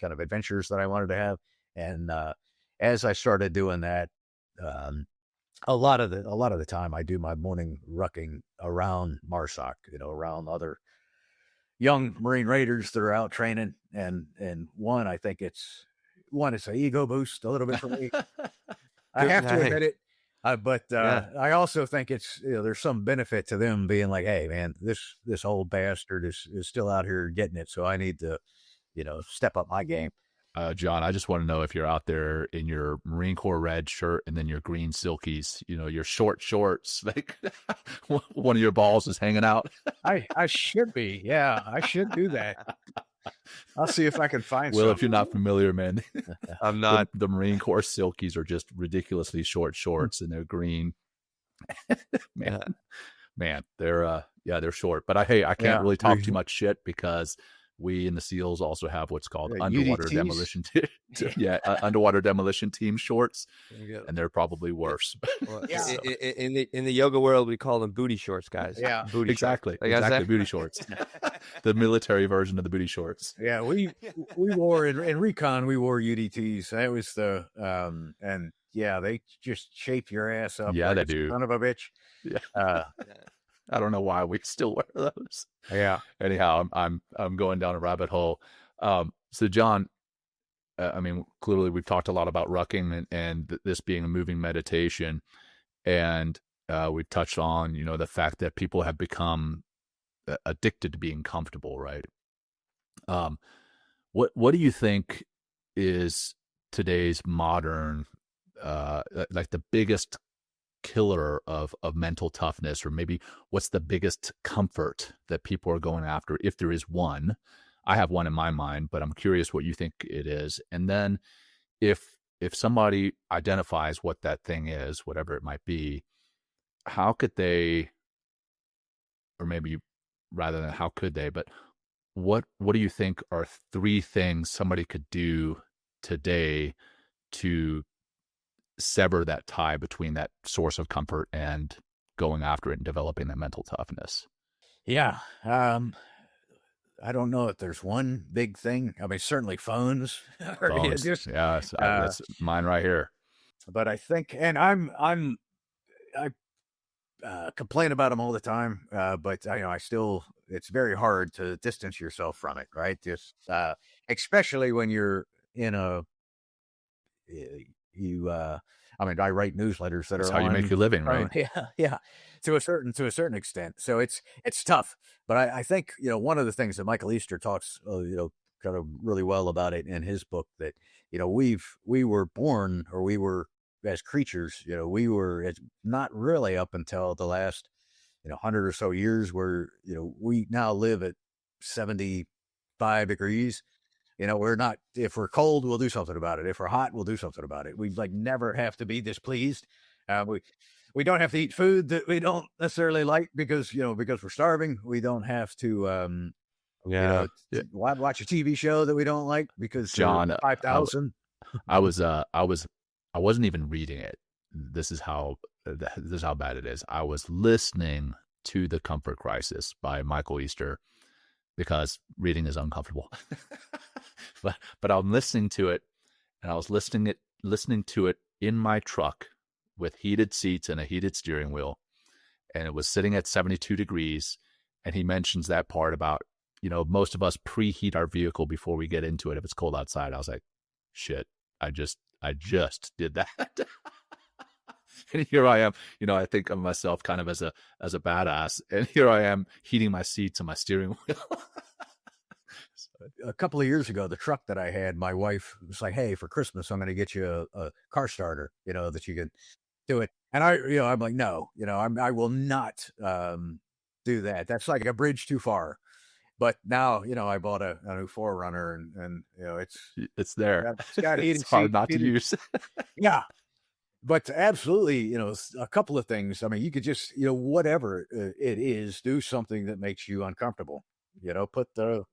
kind of adventures that I wanted to have. And, as I started doing that, a lot of the time I do my morning rucking around MARSOC, around other young Marine Raiders that are out training. And one, I think it's an ego boost a little bit for me. I have to admit it. But I also think it's, there's some benefit to them being like, hey man, this old bastard is still out here getting it. So I need to, step up my game. John, I just want to know if you're out there in your Marine Corps red shirt and then your green silkies, your short shorts, like one of your balls is hanging out. I should be. Yeah, I should do that. I'll see if I can find some. Well, if you're not familiar, man, I'm not. The Marine Corps silkies are just ridiculously short shorts and they're green. man, they're short. But I can't really talk too much shit because we in the SEALs also have what's called underwater UDTs? demolition. Underwater demolition team shorts, and they're probably worse. Well, in the yoga world, we call them booty shorts, guys. Yeah, booty exactly, booty shorts. The military version of the booty shorts. Yeah, we wore in recon. We wore UDTs. That was the and yeah, they just shape your ass up. Yeah, like they do. Son of a bitch. Yeah. I don't know why we still wear those. Yeah. Anyhow, I'm going down a rabbit hole. So John, I mean, clearly we've talked a lot about rucking and this being a moving meditation, and we've touched on the fact that people have become addicted to being comfortable, right? What do you think is today's modern like the biggest killer of mental toughness, or maybe what's the biggest comfort that people are going after, if there is one? I have one in my mind, but I'm curious what you think it is. And then if somebody identifies what that thing is, whatever it might be, how could they, or maybe rather than how could they, but what do you think are 3 things somebody could do today to sever that tie between that source of comfort and going after it and developing that mental toughness? Yeah. I don't know if there's one big thing. I mean, certainly phones. Phones. That's mine right here. But I think, and I complain about them all the time. But I still, it's very hard to distance yourself from it, right? Just, especially when you're in a, I mean, I write newsletters that That's are how you make your living, right? Yeah. To a certain extent. So it's tough. But I think, one of the things that Michael Easter talks, kind of really well about it in his book, that, we were born, or we were as creatures, we were, it's not really up until the last, 100 or so years where, we now live at 75 degrees. We're not, if we're cold, we'll do something about it. If we're hot, we'll do something about it. We never have to be displeased. We don't have to eat food that we don't necessarily like because we're starving. We don't have to, watch a TV show that we don't like because John, 5,000. I wasn't even reading it. This is how bad it is. I was listening to The Comfort Crisis by Michael Easter because reading is uncomfortable. but I'm listening to it, and I was listening to it in my truck with heated seats and a heated steering wheel, and it was sitting at 72 degrees. And he mentions that part about, most of us preheat our vehicle before we get into it if it's cold outside. I was like, shit, I just did that. And here I am, I think of myself kind of as a badass, and here I am heating my seats and my steering wheel. A couple of years ago, the truck that I had, my wife was like, "Hey, for Christmas, I'm going to get you a car starter, that you can do it." And I'm like, "No, I will not do that. That's like a bridge too far." But now, I bought a new 4Runner, and it's there. It's got it's hard not to use. Yeah. But absolutely, a couple of things. I mean, you could just, whatever it is, do something that makes you uncomfortable. Put the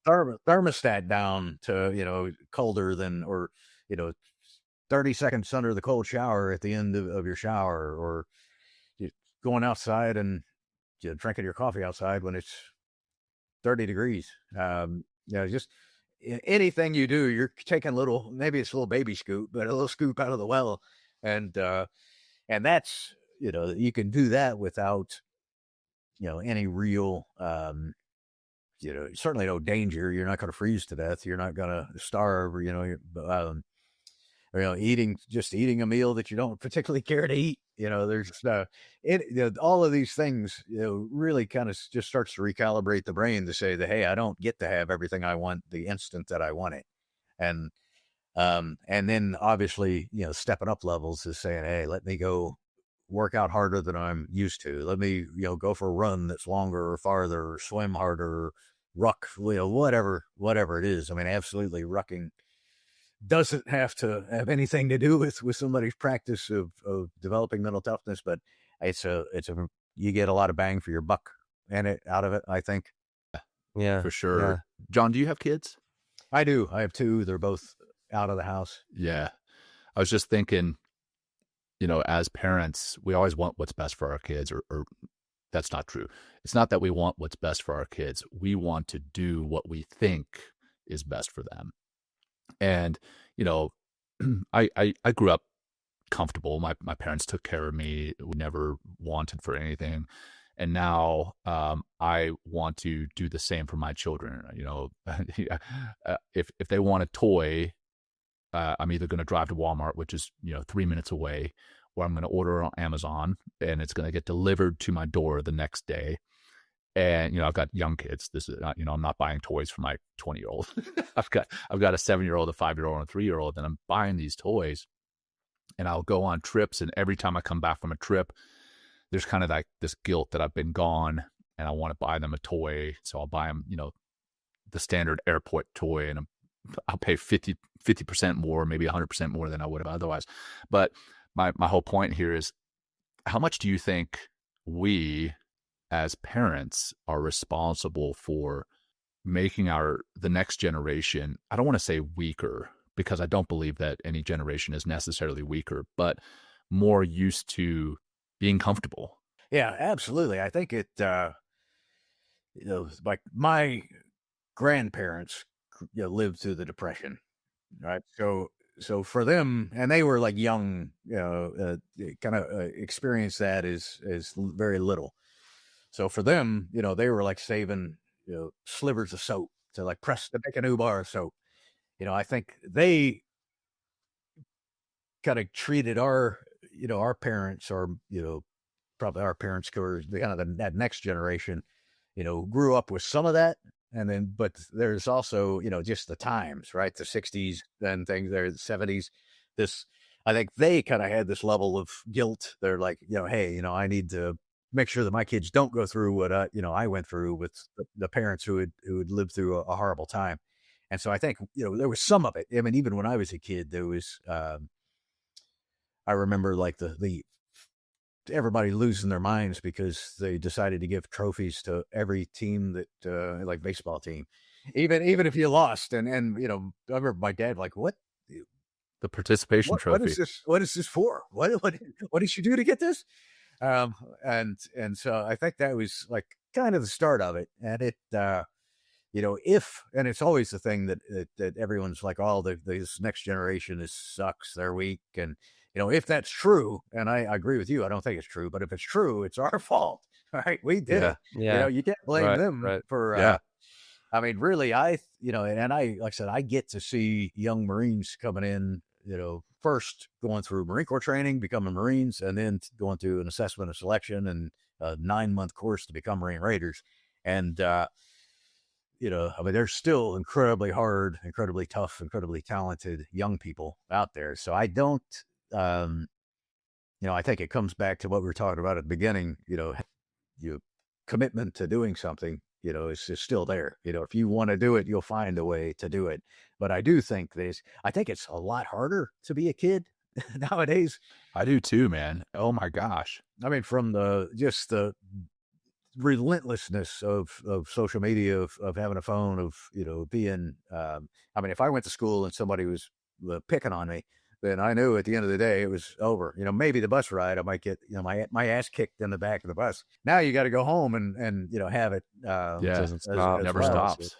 thermostat down to, colder than, or, 30 seconds under the cold shower at the end of your shower, or going outside and drinking your coffee outside when it's 30 degrees. Just anything you do, you're taking maybe it's a little baby scoop, but a little scoop out of the well And that's, you can do that without, any real, certainly no danger. You're not going to freeze to death. You're not going to starve, eating a meal that you don't particularly care to eat. There's all of these things, really kind of just starts to recalibrate the brain to say that, hey, I don't get to have everything I want the instant that I want it. And then obviously, stepping up levels is saying, hey, let me go work out harder than I'm used to. Let me, go for a run that's longer or farther, or swim harder, or ruck, whatever it is. I mean, absolutely, rucking doesn't have to have anything to do with somebody's practice of developing mental toughness, but you get a lot of bang for your buck out of it, I think. Yeah, for sure. Yeah. Jon, do you have kids? I do. I have two. They're both out of the house. Yeah. I was just thinking, as parents, we always want what's best for our kids, or that's not true. It's not that we want what's best for our kids. We want to do what we think is best for them. And, I grew up comfortable. My parents took care of me. We never wanted for anything. And now I want to do the same for my children. If they want a toy, I'm either going to drive to Walmart, which is 3 minutes away, or I'm going to order it on Amazon, and it's going to get delivered to my door the next day. And I've got young kids. This is I'm not buying toys for my 20-year-old. I've got a 7-year-old, a 5-year-old, and a 3-year-old, and I'm buying these toys. And I'll go on trips, and every time I come back from a trip, there's kind of like this guilt that I've been gone, and I want to buy them a toy. So I'll buy them, the standard airport toy, and I'll pay 50% more, maybe 100% more than I would have otherwise. But my whole point here is, how much do you think we as parents are responsible for making the next generation, I don't want to say weaker, because I don't believe that any generation is necessarily weaker, but more used to being comfortable? Yeah, absolutely. I think it, like my grandparents, lived through the Depression, right? So for them, and they were like young, kind of experienced that as very little. So for them, they were like saving, slivers of soap to like press to make a new bar of soap. I think they kind of treated our parents, or, probably our parents, or that next generation, grew up with some of that. And then, but there's also, just the times, right? The 60s and things there, the 70s. I think they kind of had this level of guilt. They're like, hey, I need to make sure that my kids don't go through what I went through with the parents who had lived through a horrible time. And so I think, there was some of it. I mean, even when I was a kid, there was, I remember like the everybody losing their minds because they decided to give trophies to every team that, like baseball team, even if you lost. And I remember my dad like, what? The participation trophy. What is this for? What did you do to get this? And so I think that was like kind of the start of it. And it, and it's always the thing that everyone's like, oh, this next generation sucks, they're weak. And, if that's true, and I agree with you, I don't think it's true, but if it's true, it's our fault, right? We did it. Yeah. You can't blame them for, I mean, really, and like I said, I get to see young Marines coming in, first going through Marine Corps training, becoming Marines, and then going through an assessment and selection and a 9-month course to become Marine Raiders. And, I mean, there's still incredibly hard, incredibly tough, incredibly talented young people out there. So I don't, I think it comes back to what we were talking about at the beginning, your commitment to doing something, is still there. If you want to do it, you'll find a way to do it. But I do think I think it's a lot harder to be a kid nowadays. I do too, man. Oh my gosh. I mean, from the relentlessness of social media, of having a phone, of, being, I mean, if I went to school and somebody was picking on me, then I knew at the end of the day it was over. Maybe the bus ride, I might get, my ass kicked in the back of the bus. Now you got to go home and have it. Doesn't stop, never stops.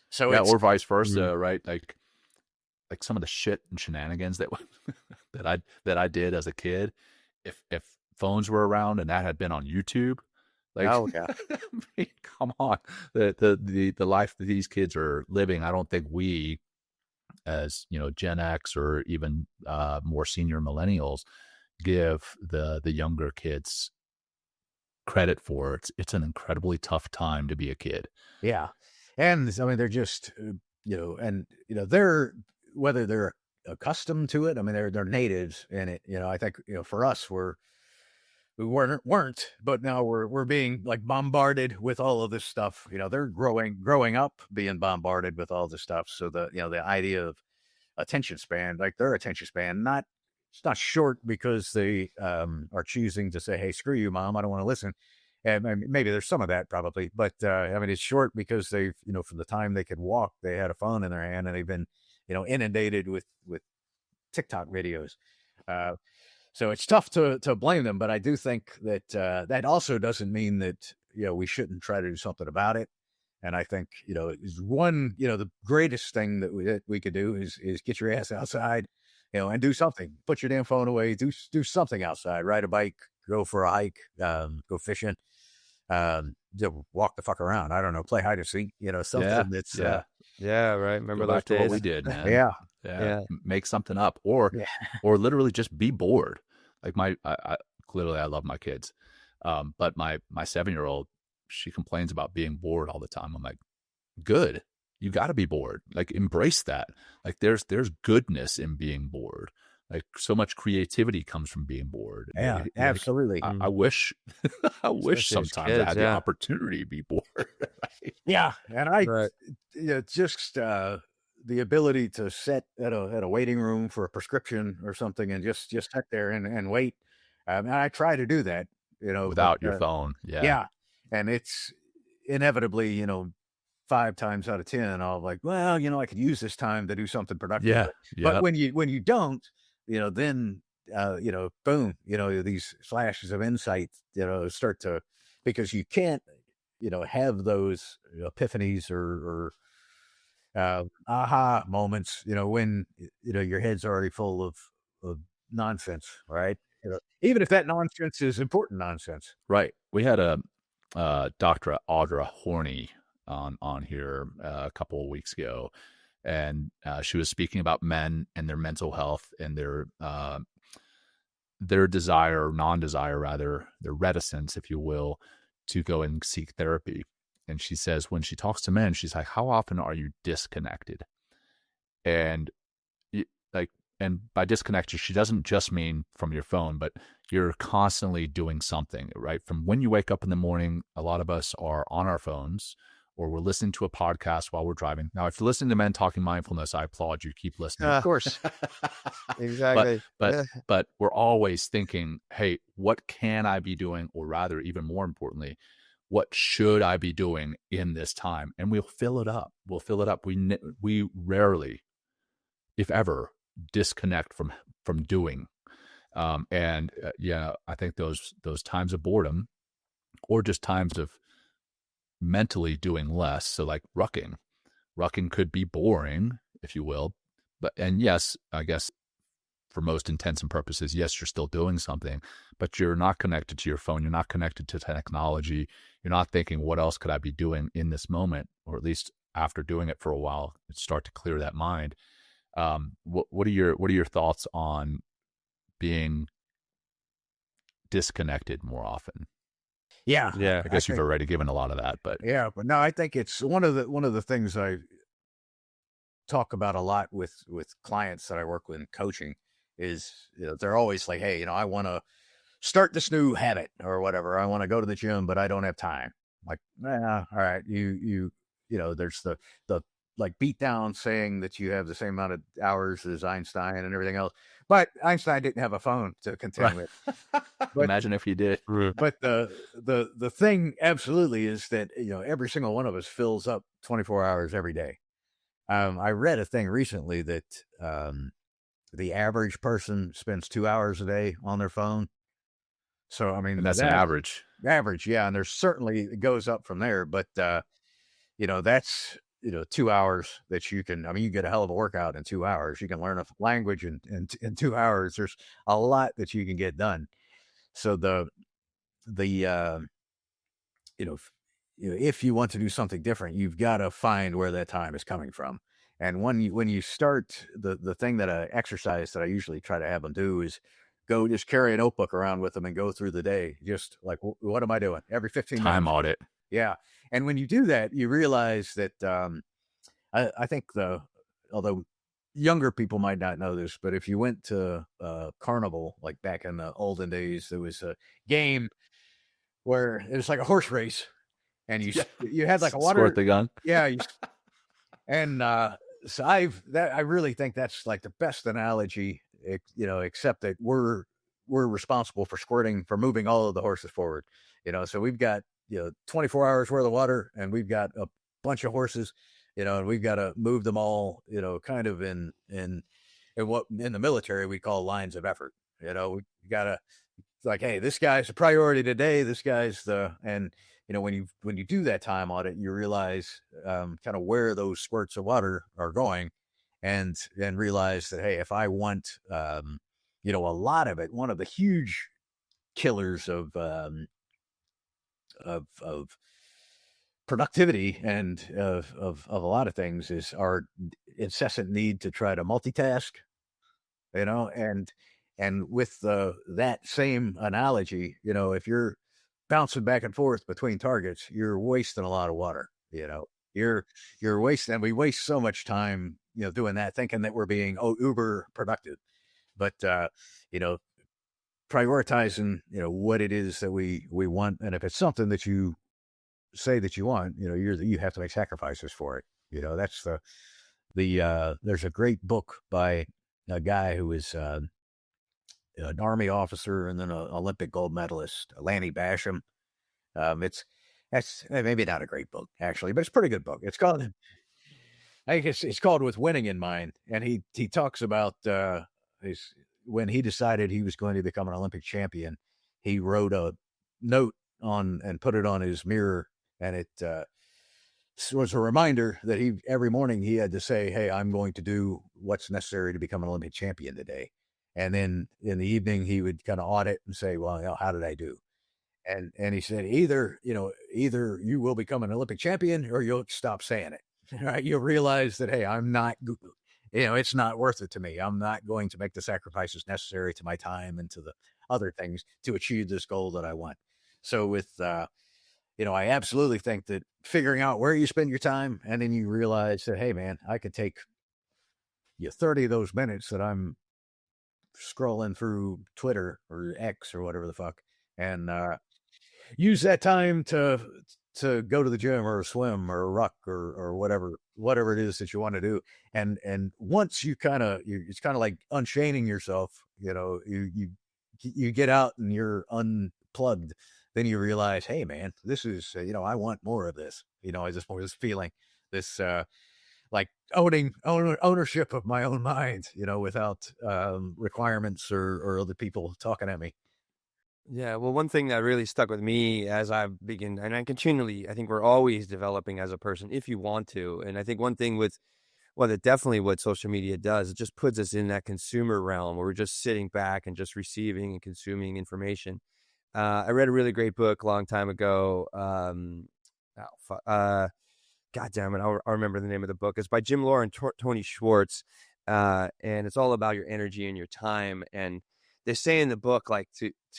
So or vice versa, right? Like like some of the shit and shenanigans that that I did as a kid, if phones were around and that had been on YouTube, like, Oh yeah. I mean, come on, the life that these kids are living, I don't think we, as Gen X or even more senior millennials, give the younger kids credit for. It's an incredibly tough time to be a kid. Yeah. And I mean, they're just, they're, whether they're accustomed to it, I mean, they're natives in it. I think, for us, we weren't, but now we're being like bombarded with all of this stuff. They're growing up being bombarded with all this stuff. So the idea of attention span, like their attention span, it's not short because they are choosing to say, hey, screw you, mom, I don't want to listen. And I mean, maybe there's some of that probably, but I mean, it's short because they've, from the time they could walk, they had a phone in their hand and they've been, inundated with TikTok videos. So it's tough to blame them, but I do think that that also doesn't mean that, we shouldn't try to do something about it. And I think, is one, the greatest thing that we could do is get your ass outside, and do something. Put your damn phone away, do something outside, ride a bike, go for a hike, go fishing, walk the fuck around. I don't know, play hide and seek, something that's, yeah, right. Remember those days? What we did, man. Yeah. Make something up, or literally just be bored. Like I clearly I love my kids, but my 7-year-old, she complains about being bored all the time. I'm like, good, you got to be bored. Like, embrace that. Like, there's goodness in being bored. Like, so much creativity comes from being bored. Yeah, like, absolutely. I wish sometimes I had the opportunity to be bored. Right? Yeah, and just the ability to sit at a waiting room for a prescription or something and just sit there and wait. And I try to do that, without your phone. Yeah. And it's inevitably, 5 times out of 10, I'll like, well, I could use this time to do something productive. Yeah. But when you don't, then, boom, these flashes of insight, start to, because you can't, have those epiphanies or aha moments, when, your head's already full of nonsense, right? Even if that nonsense is important nonsense. Right. We had a Dr. Audra Horney on here a couple of weeks ago, and she was speaking about men and their mental health and their desire, non-desire rather, their reticence, if you will, to go and seek therapy. And she says, when she talks to men, she's like, how often are you disconnected? And and by disconnected, she doesn't just mean from your phone, but you're constantly doing something, right? From when you wake up in the morning, a lot of us are on our phones, or we're listening to a podcast while we're driving. Now, if you're listening to Men Talking Mindfulness, I applaud you. Keep listening. Of course. Exactly. But we're always thinking, hey, what can I be doing? Or rather, even more importantly, what should I be doing in this time? And we'll fill it up. We rarely, if ever, disconnect from doing. I think those times of boredom, or just times of mentally doing less. So like rucking could be boring, if you will, and yes, I guess for most intents and purposes, yes, you're still doing something, but you're not connected to your phone. You're not connected to technology. You're not thinking, what else could I be doing in this moment? Or at least after doing it for a while, start to clear that mind. What are your thoughts on being disconnected more often? Yeah. I guess you've already given a lot of that, but but no, I think it's one of the things I talk about a lot with clients that I work with in coaching is, they're always like, hey, I want to start this new habit or whatever. I want to go to the gym, but I don't have time. Like, all right, there's the like beat down saying that you have the same amount of hours as Einstein and everything else. But Einstein didn't have a phone to contend with. But, imagine if he did. But the thing absolutely is that, every single one of us fills up 24 hours every day. I read a thing recently that the average person spends 2 hours a day on their phone. So, I mean, and that's an average. Average, yeah. And there's certainly, it goes up from there. But, that's, 2 hours that you can, you get a hell of a workout in 2 hours. You can learn a language in 2 hours. There's a lot that you can get done. So if you want to do something different, you've got to find where that time is coming from. And when you start, the thing that I exercise that I usually try to have them do is go just carry a notebook around with them and go through the day. Just like, what am I doing? Every 15 minutes. Time audit. Yeah. And when you do that, you realize that, I think although younger people might not know this, but if you went to Carnival, like back in the olden days, there was a game where it was like a horse race, and you had like a water Squirt the gun. Yeah. And so I really think that's like the best analogy, except that we're responsible for moving all of the horses forward. So we've got 24 hours worth of water, and we've got a bunch of horses, and we've got to move them all, kind of in what in the military we call lines of effort. We got to, like, hey, this guy's a priority today. This guy's and when you do that time audit, you realize kind of where those squirts of water are going, and realize that, hey, if I want a lot of it, one of the huge killers of productivity and of a lot of things is our incessant need to try to multitask, and with that same analogy, if you're bouncing back and forth between targets, you're wasting a lot of water. You're wasting, and we waste so much time, doing that, thinking that we're being uber productive, but prioritizing, what it is that we want, and if it's something that you say that you want, you have to make sacrifices for it. That's there's a great book by a guy who is an Army officer and then an Olympic gold medalist, Lanny Basham. That's maybe not a great book actually, but it's a pretty good book. It's called, I think it's called With Winning in Mind, and he talks about when he decided he was going to become an Olympic champion, he wrote a note on and put it on his mirror, and it was a reminder that every morning he had to say, hey, I'm going to do what's necessary to become an Olympic champion today. And then in the evening, he would kind of audit and say, well, how did I do? And he said, either you will become an Olympic champion or you'll stop saying it. Right? You'll realize that, hey, I'm not, it's not worth it to me. I'm not going to make the sacrifices necessary to my time and to the other things to achieve this goal that I want. So with, I absolutely think that figuring out where you spend your time, and then you realize that, hey, man, I could take 30 of those minutes that I'm scrolling through Twitter or X or whatever the fuck, and use that time to go to the gym or swim or ruck or whatever it is that you want to do. And once you it's kind of like unchaining yourself, you get out and you're unplugged, then you realize, hey man, this is, I want more of this. I just want this feeling, this like ownership of my own mind, without requirements or other people talking at me. Yeah, well, one thing that really stuck with me as I've begun, and I think we're always developing as a person if you want to. And I think one thing definitely what social media does, it just puts us in that consumer realm where we're just sitting back and just receiving and consuming information. I read a really great book a long time ago. God damn it, I'll remember the name of the book. It's by Jim Lohr and Tony Schwartz, and it's all about your energy and your time. And they say in the book, like,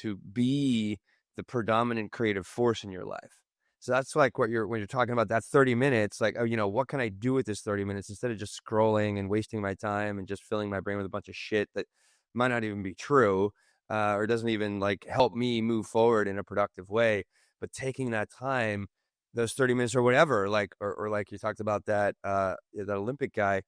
to be the predominant creative force in your life. So that's like when you're talking about that 30 minutes, like, what can I do with this 30 minutes instead of just scrolling and wasting my time and just filling my brain with a bunch of shit that might not even be true, or doesn't even like help me move forward in a productive way. But taking that time, those 30 minutes or whatever, like, or like you talked about that Olympic guy,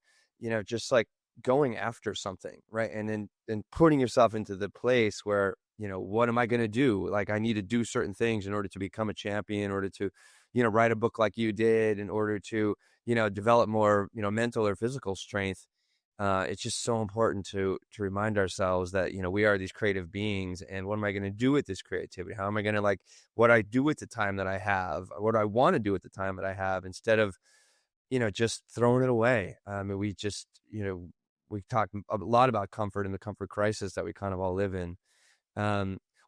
just like going after something, right? And then putting yourself into the place where, what am I going to do? Like, I need to do certain things in order to become a champion, in order to, write a book like you did, in order to, develop more, mental or physical strength. It's just so important to remind ourselves that, we are these creative beings, and what am I going to do with this creativity? How am I going to, what I do with the time that I have, what I want to do with the time that I have, instead of, just throwing it away. I mean, we just, we talk a lot about comfort and the comfort crisis that we kind of all live in.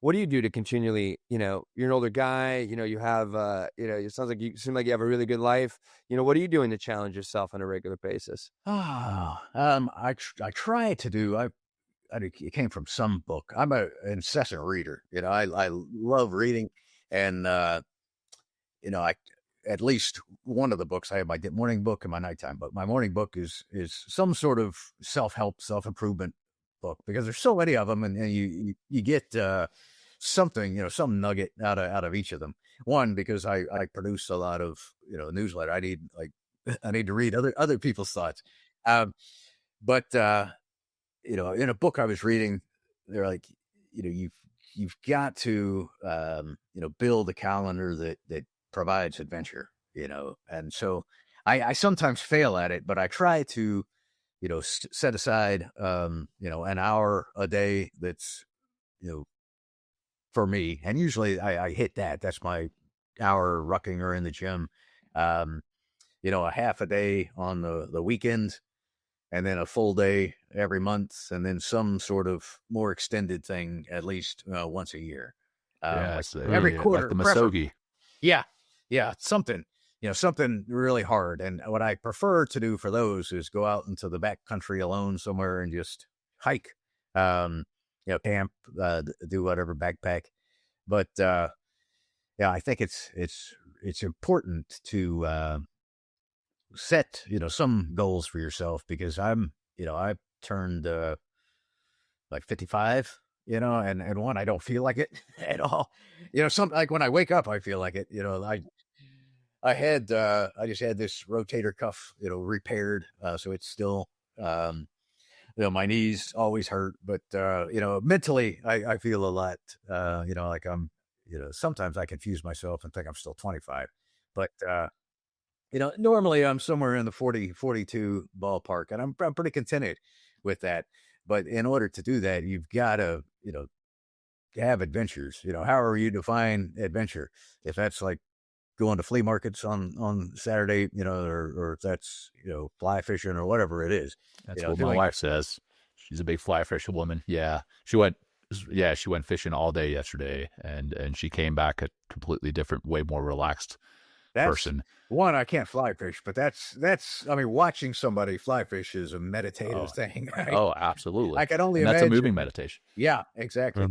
What do you do to continually, you're an older guy, you have, it sounds like you seem like you have a really good life. What are you doing to challenge yourself on a regular basis? I try to do, it came from some book. I'm an incessant reader. I love reading, and at least one of the books, I have my morning book and my nighttime book. My morning book is some sort of self-help, self-improvement book, because there's so many of them, and you get something, some nugget out of each of them. One, because I produce a lot of newsletter. I need to read other people's thoughts. But in a book I was reading, they're like, you've got to build a calendar that provides adventure, and so I sometimes fail at it, but I try to set aside an hour a day that's for me, and usually I hit that. That's my hour rucking or in the gym, a half a day on the weekend, and then a full day every month, and then some sort of more extended thing at least once a year. Every quarter, like the Mascogi. Yeah, something, something really hard. And what I prefer to do for those is go out into the back country alone somewhere and just hike, camp, do whatever, backpack. But I think it's important to set some goals for yourself, because I've turned like 55, and one, I don't feel like it at all. Some, like when I wake up, I feel like it. I just had this rotator cuff repaired, so it's still my knees always hurt, but mentally I feel a lot like I'm sometimes I confuse myself and think I'm still 25, but normally I'm somewhere in the 40, 42 ballpark, and I'm pretty contented with that. But in order to do that, you've got to, have adventures. However you define adventure, if that's like going to flea markets on Saturday, or if that's, fly fishing or whatever it is. That's what my wife says. She's a big fly fisher woman. Yeah. She went fishing all day yesterday, and she came back a completely different, way more relaxed person. One, I can't fly fish, but that's I mean, watching somebody fly fish is a meditative thing. Right? Oh, absolutely. I can only imagine. That's a moving meditation. Yeah, exactly.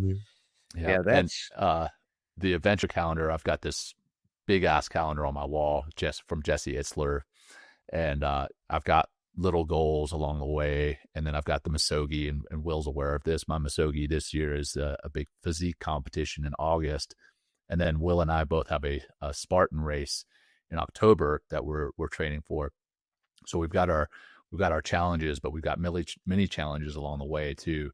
Yeah, that's the adventure calendar. I've got this big ass calendar on my wall, just from Jesse Itzler, and I've got little goals along the way, and then I've got the Mascogi, and Will's aware of this. My Mascogi this year is a big physique competition in August, and then Will and I both have a Spartan race in October that we're training for. So we've got our challenges, but we've got mini challenges along the way too.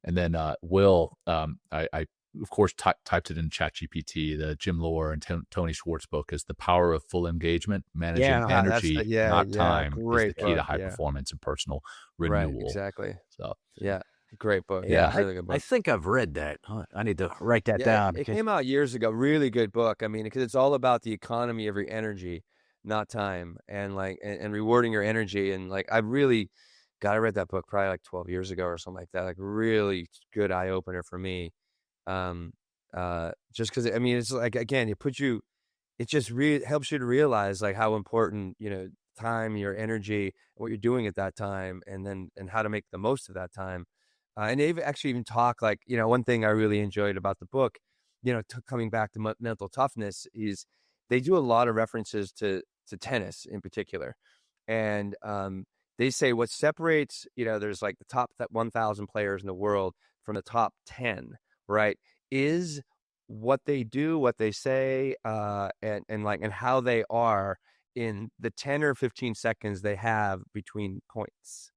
And then Will, I of course typed it in ChatGPT. The Jim Lohr and Tony Schwartz book is The Power of Full Engagement, Managing Energy, Not Time, is the key to high performance and personal renewal. Right, exactly. So great book. Really good book. I think I've read that. I need to write that down. It came out years ago. Really good book. I mean, because it's all about the economy of your energy, not time, and and rewarding your energy. And I read that book probably 12 years ago or something like that. Really good eye opener for me. Just because it's again, it just helps you to realize help important time, your energy, what you're doing at that time, and how to make the most of that time. And they've actually even talk one thing I really enjoyed about the book, coming back to mental toughness, is they do a lot of references to tennis in particular, and they say what separates there's the top 1,000 players in the world from the top 10, right, is what they do, what they say, and how they are in the 10 or 15 seconds they have between points.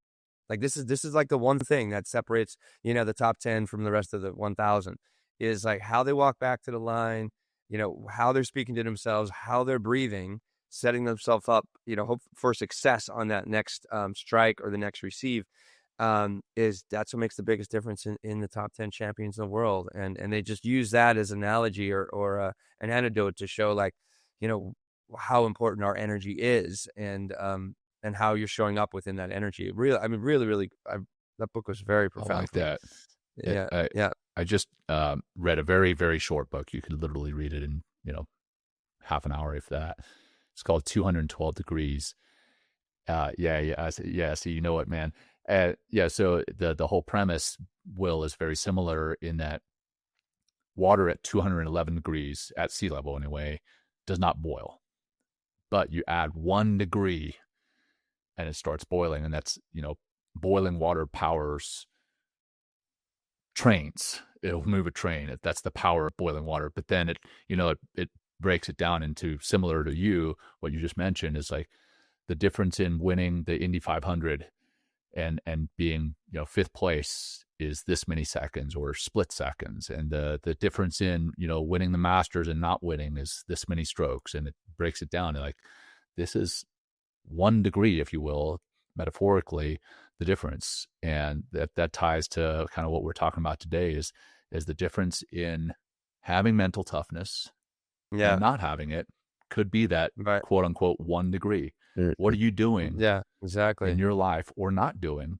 This is the one thing that separates the top 10 from the rest of the 1,000, is how they walk back to the line, how they're speaking to themselves, how they're breathing, setting themselves up hope for success on that next strike or the next receive. That's what makes the biggest difference in the top 10 champions in the world, and they just use that as an analogy or an anecdote to show how important our energy is, and how you're showing up within that energy. Really, I mean, really, that book was very I profound. like that. Yeah, yeah. I just read a very, very short book. You could literally read it in, half an hour, if that. It's called 212 Degrees. Yeah. So you know what, man. So the whole premise, Will, is very similar in that water at 211 degrees at sea level anyway does not boil, but you add 1 degree and it starts boiling, and that's boiling water powers trains. It'll move a train. That's the power of boiling water. But then it breaks it down into, similar to you, what you just mentioned, is like the difference in winning the Indy 500 and being fifth place is this many seconds or split seconds, and the difference in winning the Masters and not winning is this many strokes, and it breaks it down. Like, this is 1 degree, if you will, metaphorically, the difference. And that ties to kind of what we're talking about today, is the difference in having mental toughness and not having it could be that quote unquote 1 degree. What are you doing in your life, or not doing,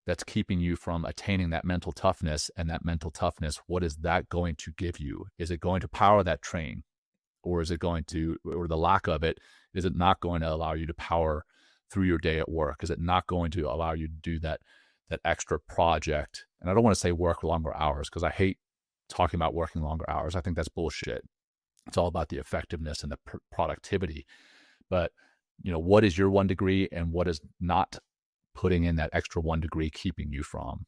that's keeping you from attaining that mental toughness? And that mental toughness, what is that going to give you? Is it going to power that train, or is it going to, or the lack of it, is it not going to allow you to power through your day at work? Is it not going to allow you to do that extra project? And I don't want to say work longer hours, because I hate talking about working longer hours. I think that's bullshit. It's all about the effectiveness and the productivity. But what is your 1 degree, and what is not putting in that extra 1 degree keeping you from?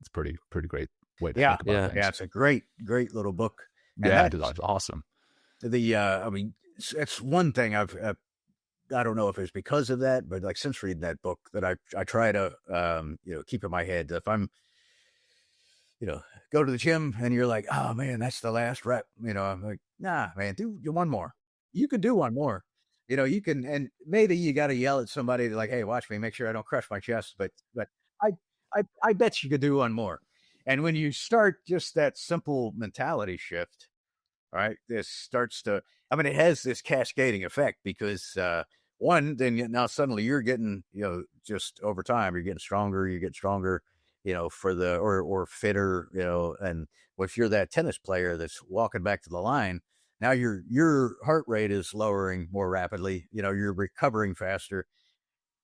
It's pretty great way to think about things. Yeah, it's a great little book. And that's awesome. I mean, it's one thing I don't know if it's because of that, but like, since reading that book, that I try to keep in my head. If I'm go to the gym and you're like, oh man, that's the last rep, I'm like, nah, man, do 1 more. You can do 1 more. You can, and maybe you got to yell at somebody like, hey, watch me, make sure I don't crush my chest. But I bet you could do 1 more. And when you start just that simple mentality shift, right, this starts to, it has this cascading effect, because one, then now suddenly you're getting, just over time, you're getting stronger, for the, or fitter, and if you're that tennis player that's walking back to the line, now your heart rate is lowering more rapidly, you're recovering faster.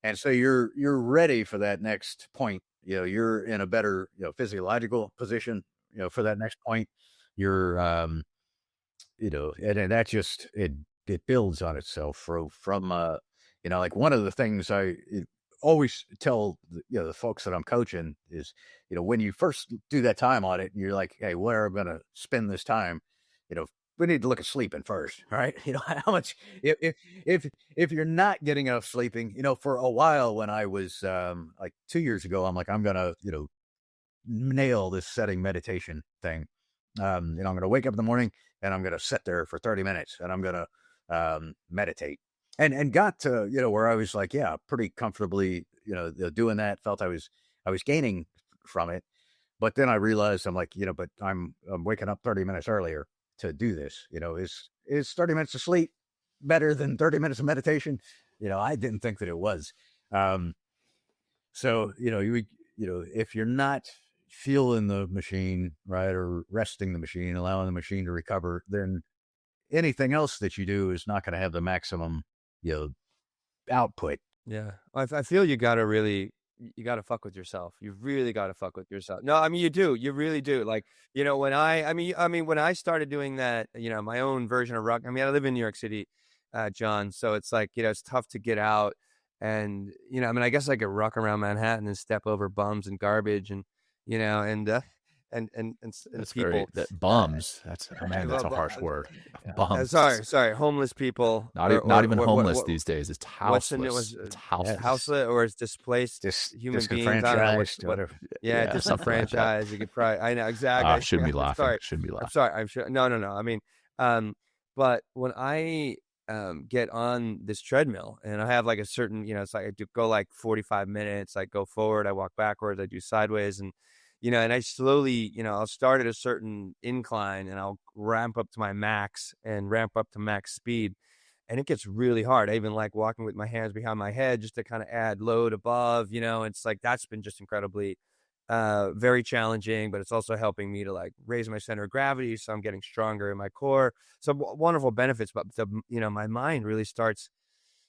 And so you're ready for that next point. You're in a better, physiological position, for that next point. You're, and that just, it builds on itself from like, one of the things I always tell the folks that I'm coaching is, when you first do that time audit, you're like, hey, where am I going to spend this time? We need to look at sleeping first, right? How much, if you're not getting enough sleeping, for a while when I was like 2 years ago, I'm like, I'm going to, nail this setting meditation thing. I'm going to wake up in the morning and I'm going to sit there for 30 minutes and I'm going to meditate, and got to, where I was like, yeah, pretty comfortably, doing that, felt I was gaining from it. But then I realized, I'm like, but I'm waking up 30 minutes earlier to do this. Is 30 minutes of sleep better than 30 minutes of meditation? I didn't think that it was. So, if you're not feeling the machine, right, or resting the machine, allowing the machine to recover, then anything else that you do is not going to have the maximum, output. Yeah. I feel you got to fuck with yourself. You really got to fuck with yourself. No, I mean, you do. You really do. Like, when when I started doing that, my own version of ruck, I live in New York City, John. So it's like, it's tough to get out. And, I guess I could ruck around Manhattan and step over bums and garbage and, and that's people. Bums. That's a harsh word. Bums. Sorry. Homeless people. Not even homeless these days. It's houseless. It's houseless. Houseless, or it's displaced human beings. I don't know whatever. Yeah, disenfranchised. You could probably. I know exactly. Shouldn't be laughing. I'm sorry. I'm sure. No. But when I get on this treadmill and I have like a certain, it's like I do go like 45 minutes. I go forward. I walk backwards. I do sideways, and and I slowly, I'll start at a certain incline and I'll ramp up to my max and ramp up to max speed. and it gets really hard. I even like walking with my hands behind my head just to kind of add load above, it's like, that's been just incredibly, very challenging, but it's also helping me to like raise my center of gravity. So I'm getting stronger in my core. So wonderful benefits, but my mind really starts,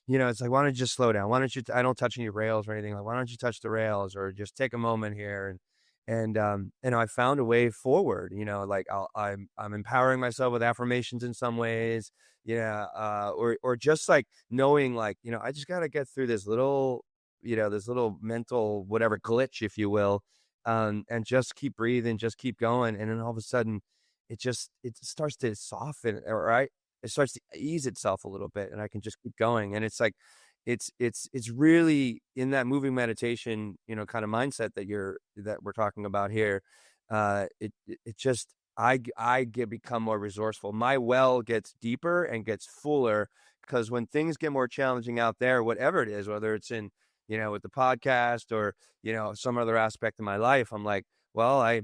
it's like, why don't you just slow down? Why don't you, I don't touch any rails or anything. Like, why don't you touch the rails or just take a moment here? And I found a way forward, like I'm empowering myself with affirmations in some ways, or just like knowing like, I just got to get through this little, this little mental, whatever glitch, if you will, and just keep breathing, just keep going. And then all of a sudden it starts to soften, right? It starts to ease itself a little bit and I can just keep going. And it's like, it's really in that moving meditation, kind of mindset that we're talking about here. It just, become more resourceful. My well gets deeper and gets fuller, because when things get more challenging out there, whatever it is, whether it's in, with the podcast or, some other aspect of my life, I'm like, well, I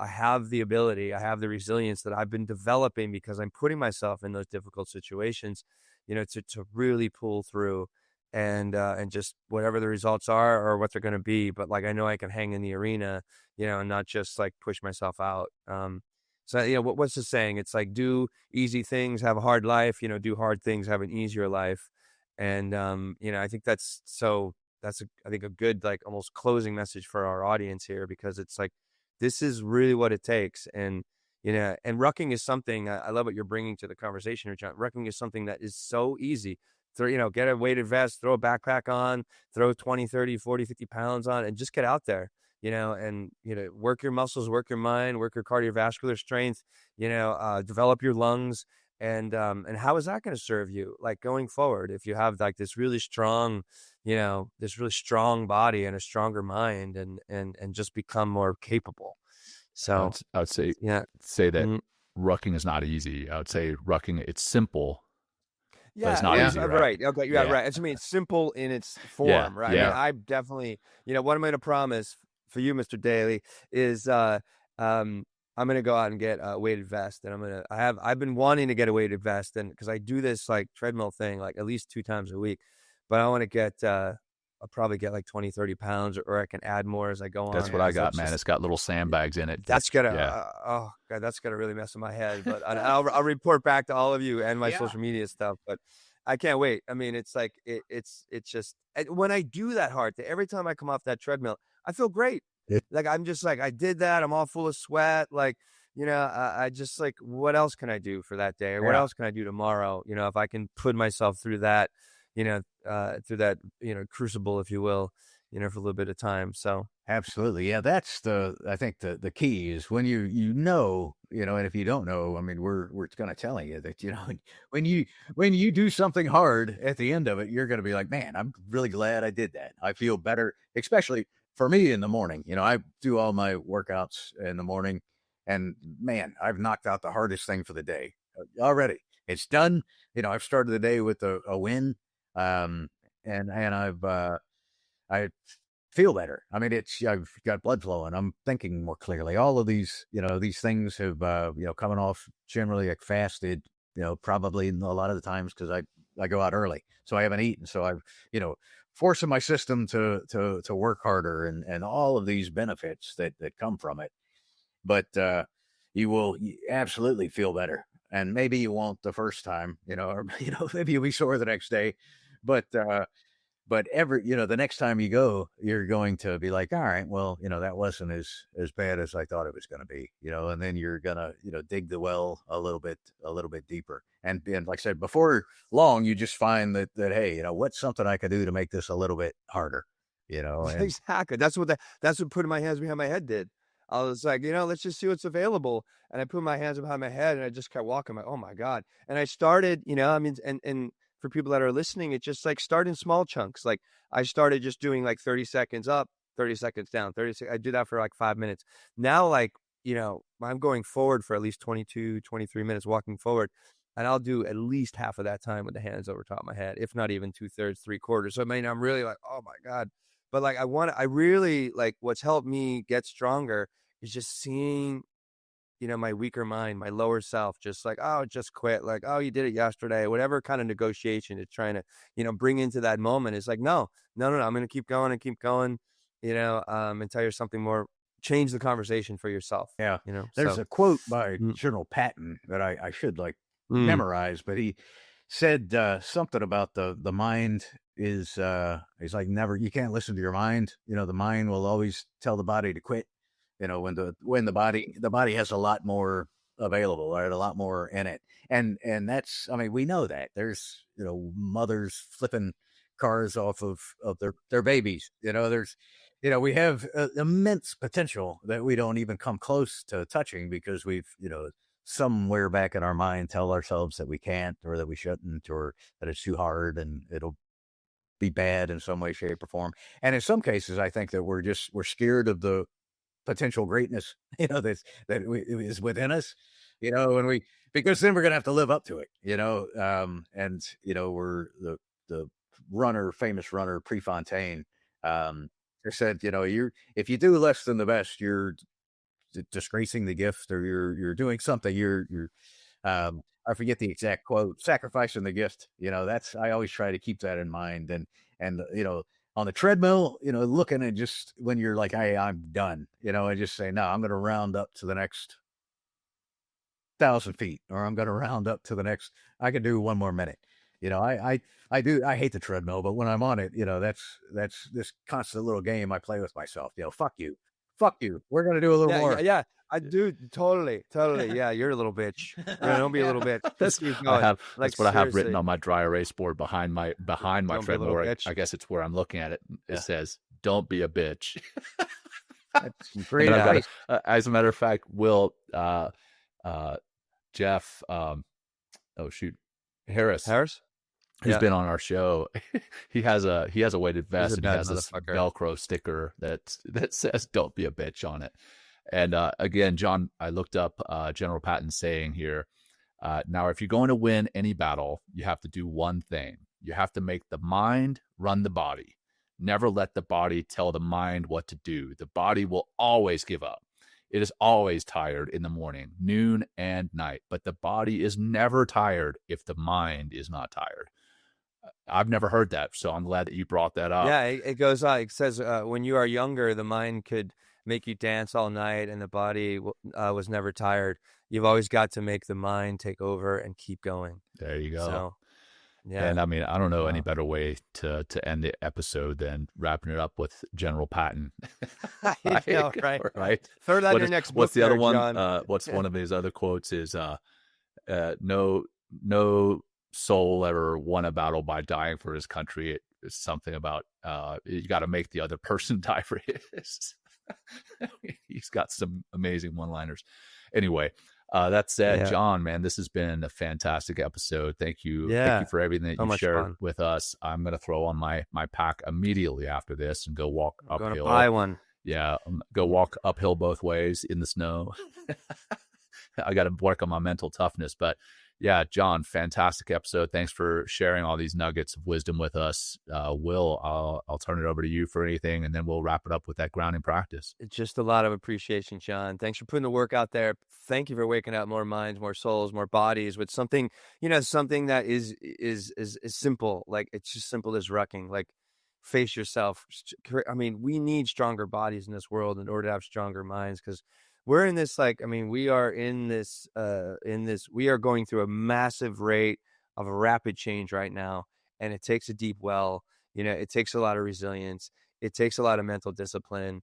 have the ability, I have the resilience that I've been developing because I'm putting myself in those difficult situations, to really pull through and just whatever the results are or what they're going to be. But like, I know I can hang in the arena, and not just like push myself out. So, what's the saying? It's like, do easy things, have a hard life, do hard things, have an easier life. And, I think I think a good, like almost closing message for our audience here, because it's like, this is really what it takes. And, and rucking is something, I love what you're bringing to the conversation here, Jon. Rucking is something that is so easy. Get a weighted vest, throw a backpack on, throw 20, 30, 40, 50 pounds on, and just get out there, and, work your muscles, work your mind, work your cardiovascular strength, develop your lungs. And how is that going to serve you? Like going forward, if you have like this really strong, body and a stronger mind, and just become more capable. So I would say, yeah, say that rucking is not easy. I would say rucking, it's simple, but it's yeah, not yeah, easy, right? right. Okay, yeah, right. It's, I mean, it's simple in its form, right? I mean, I definitely, what I'm going to promise for you, Mr. Daly, is I'm going to go out and get a weighted vest, and I've been wanting to get a weighted vest, and because I do this like treadmill thing like at least 2 times a week, but I want to get, I'll probably get like 20, 30 pounds, or I can add more as I go on. That's what I got, man. It's got little sandbags in it. That's gonna, oh God, that's gonna really mess with my head. But I'll report back to all of you and my social media stuff. But I can't wait. I mean, it's like it's just when I do that hard thing, every time I come off that treadmill, I feel great. Like I'm just like, I did that. I'm all full of sweat. Like, I just like, what else can I do for that day, or what else can I do tomorrow? If I can put myself through that, through that, crucible, if you will, for a little bit of time. So absolutely. Yeah. That's I think the key is when and if you don't know, I mean, we're kind of telling you that, when you do something hard at the end of it, you're going to be like, man, I'm really glad I did that. I feel better, especially for me in the morning. I do all my workouts in the morning, and man, I've knocked out the hardest thing for the day already. It's done. I've started the day with a win. And I feel better. I mean, I've got blood flowing. I'm thinking more clearly. All of these, these things have, coming off generally like fasted, probably a lot of the times because I go out early, so I haven't eaten. So I've, forcing my system to work harder, and all of these benefits that come from it. But you absolutely feel better. And maybe you won't the first time, or, maybe you'll be sore the next day, but the next time you go, you're going to be like, all right, well, that wasn't as bad as I thought it was going to be, and then you're going to, dig the well a little bit deeper. And like I said, before long, you just find that, hey, what's something I could do to make this a little bit harder, and exactly. That's what putting my hands behind my head did. I was like, let's just see what's available. And I put my hands behind my head and I just kept walking. I'm like, oh my God. And I started, I mean, and for people that are listening, it's just like start in small chunks. Like I started just doing like 30 seconds up, 30 seconds down, 30 I do that for like 5 minutes. Now, like, I'm going forward for at least 22, 23 minutes walking forward. And I'll do at least half of that time with the hands over top of my head, if not even 2/3, 3/4. So I mean, I'm really like, oh my God. But like, I really like what's helped me get stronger is just seeing my weaker mind, my lower self, just like, oh, just quit. Like, oh, you did it yesterday, whatever kind of negotiation it's trying to, bring into that moment. It's like, no, I'm going to keep going and keep going, until you're something more, change the conversation for yourself. Yeah. There's So, a quote by mm, General Patton that I should mm, memorize, but he said something about the mind is he's like, never, you can't listen to your mind. The mind will always tell the body to quit. When the body has a lot more available, right? A lot more in it. And that's, I mean, we know that there's, mothers flipping cars off of their babies. There's, we have immense potential that we don't even come close to touching because we've, somewhere back in our mind tell ourselves that we can't, or that we shouldn't, or that it's too hard and it'll be bad in some way, shape, or form. And in some cases, I think that we're scared of the potential greatness, that is within us, because then we're going to have to live up to it, and, we're the famous runner, Prefontaine, said, if you do less than the best, you're disgracing the gift, or you're doing something, you're I forget the exact quote, sacrificing the gift. I always try to keep that in mind. And on the treadmill, looking at just when you're like, hey, I'm done, I just say, no, I'm going to round up to the next 1,000 feet, or I'm going to round up to the next, I can do one more minute. I hate the treadmill, but when I'm on it, that's this constant little game I play with myself. Fuck you. We're going to do a little more. Yeah. I do. Totally. Yeah. You're a little bitch. Don't be a little bitch. That's what I have written on my dry erase board behind my treadmill. I guess it's where I'm looking at it. It says, "Don't be a bitch." That's great. As a matter of fact, Will, Jeff, Harris, who's been on our show, he has a weighted vest, and he has this Velcro sticker that says "Don't be a bitch" on it. And again, John, I looked up General Patton saying here, now, if you're going to win any battle, you have to do one thing. You have to make the mind run the body. Never let the body tell the mind what to do. The body will always give up. It is always tired in the morning, noon, and night. But the body is never tired if the mind is not tired. I've never heard that, so I'm glad that you brought that up. Yeah, it goes on. It says, when you are younger, the mind could make you dance all night, and the body was never tired. You've always got to make the mind take over and keep going. There you go. So, yeah. And I mean, I don't know any better way to end the episode than wrapping it up with General Patton. I know, right? Right. Throw that in your next book. What's the other one? John. What's one of his other quotes is, no soul ever won a battle by dying for his country. It's something about you got to make the other person die for his. He's got some amazing one-liners. Anyway, that said, John, man, this has been a fantastic episode. Thank you. Thank you for everything that you shared with us. I'm going to throw on my pack immediately after this and go walk uphill. Going to buy one. Yeah, go walk uphill both ways in the snow. I got to work on my mental toughness, but yeah, John, fantastic episode. Thanks for sharing all these nuggets of wisdom with us. Will, I'll turn it over to you for anything, and then we'll wrap it up with that grounding practice. It's just a lot of appreciation, John. Thanks for putting the work out there. Thank you for waking up more minds, more souls, more bodies with something, something that is simple. Like, it's just simple as rucking. Like, face yourself. I mean, we need stronger bodies in this world in order to have stronger minds, because we're in this, we are in this, we are going through a massive rate of a rapid change right now. And it takes a deep well, it takes a lot of resilience. It takes a lot of mental discipline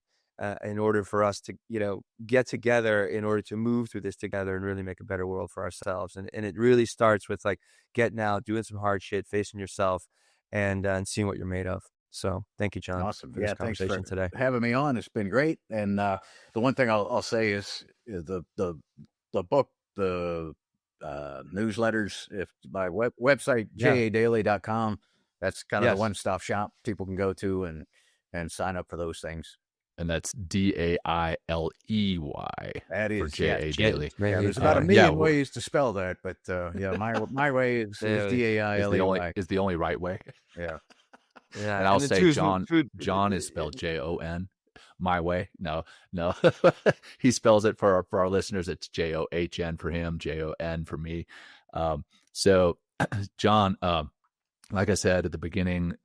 in order for us to, get together, in order to move through this together and really make a better world for ourselves. And it really starts with getting out, doing some hard shit, facing yourself, and seeing what you're made of. So thank you, John. Awesome. For this conversation thanks for today. having me on. It's been great. And the one thing I'll say is the book, the newsletters, if my website, jadailey.com, that's kind of the one-stop shop people can go to and sign up for those things. And that's Dailey. That is for J.A. Dailey. Yeah, there's about a million ways to spell that, but my way is Dailey. Is the only right way. Yeah. Yeah, and I'll say John is spelled Jon. my way. No. He spells it for our listeners. It's JOHN for him, JON for me. So Jon, like I said at the beginning,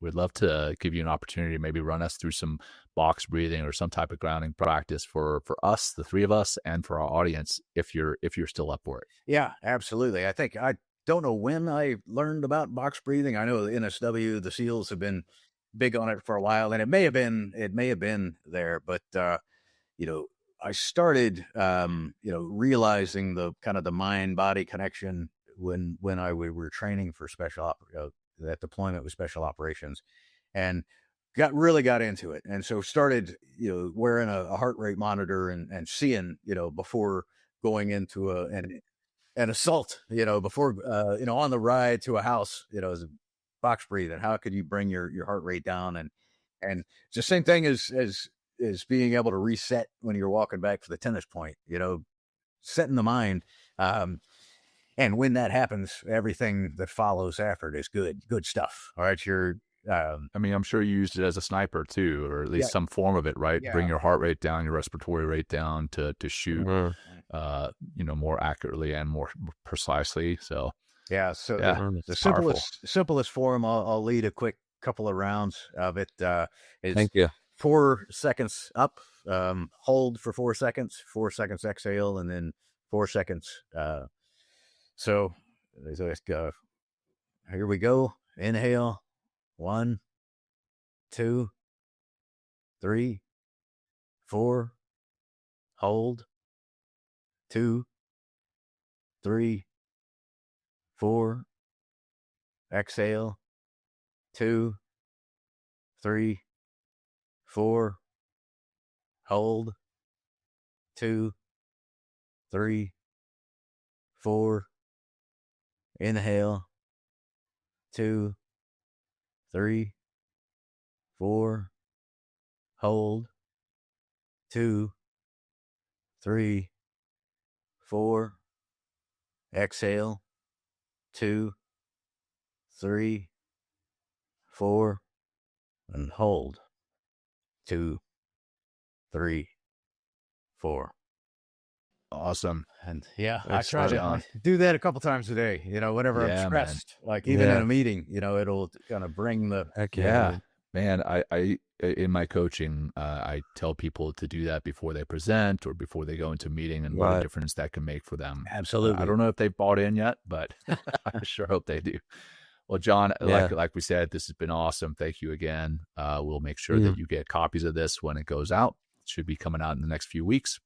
we'd love to give you an opportunity to maybe run us through some box breathing or some type of grounding practice for us, the three of us, and for our audience, if you're still up for it. Yeah, absolutely. I don't know when I learned about box breathing. I know the NSW, the SEALs have been big on it for a while, and it may have been there, but I started realizing the kind of the mind body connection when we were training for that deployment with special operations, and really got into it. And so started, wearing a heart rate monitor and seeing, before going into an assault, before, on the ride to a house, as a box breathing, how could you bring your heart rate down? And it's the same thing as being able to reset when you're walking back for the tennis point, setting the mind. And when that happens, everything that follows after it is good stuff. All right. I'm sure you used it as a sniper too, or at least some form of it, right? Yeah. Bring your heart rate down, your respiratory rate down to shoot, more accurately and more precisely. So, the simplest form, I'll lead a quick couple of rounds of it. Is Thank you. 4 seconds up, hold for 4 seconds, 4 seconds exhale, and then 4 seconds. So let's go. Here we go. Inhale. 1, 2, 3, 4. Hold. 2, 3, 4. Exhale. 2, 3, 4. Hold. 2, 3, 4. Inhale. 2, 3, 4. Hold. 2, 3, 4. Exhale. 2, 3, 4. And hold. 2, 3, 4. Awesome. And I Thanks, try to Jon. do that a couple times a day, whenever I'm stressed, like even in a meeting, it'll kind of bring the, Heck yeah, man. I in my coaching, I tell people to do that before they present or before they go into a meeting, and what a difference that can make for them. Absolutely. I don't know if they've bought in yet, but I sure hope they do. Well, Jon, like we said, this has been awesome. Thank you again. We'll make sure that you get copies of this when it goes out. It should be coming out in the next few weeks.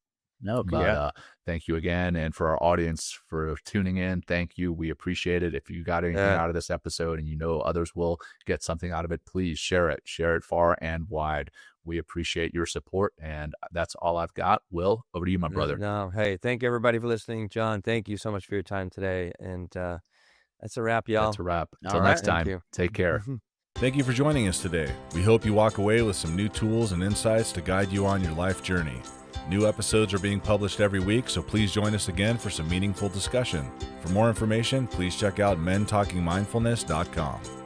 Thank you again. And for our audience for tuning in, thank you. We appreciate it. If you got anything out of this episode and others will get something out of it, please share it far and wide. We appreciate your support. And that's all I've got. Will, over to you, my brother. No, hey, thank everybody for listening. Jon, thank you so much for your time today. And that's a wrap, y'all. That's a wrap. Until next time, take care. Thank you for joining us today. We hope you walk away with some new tools and insights to guide you on your life journey. New episodes are being published every week, so please join us again for some meaningful discussion. For more information, please check out mentalkingmindfulness.com.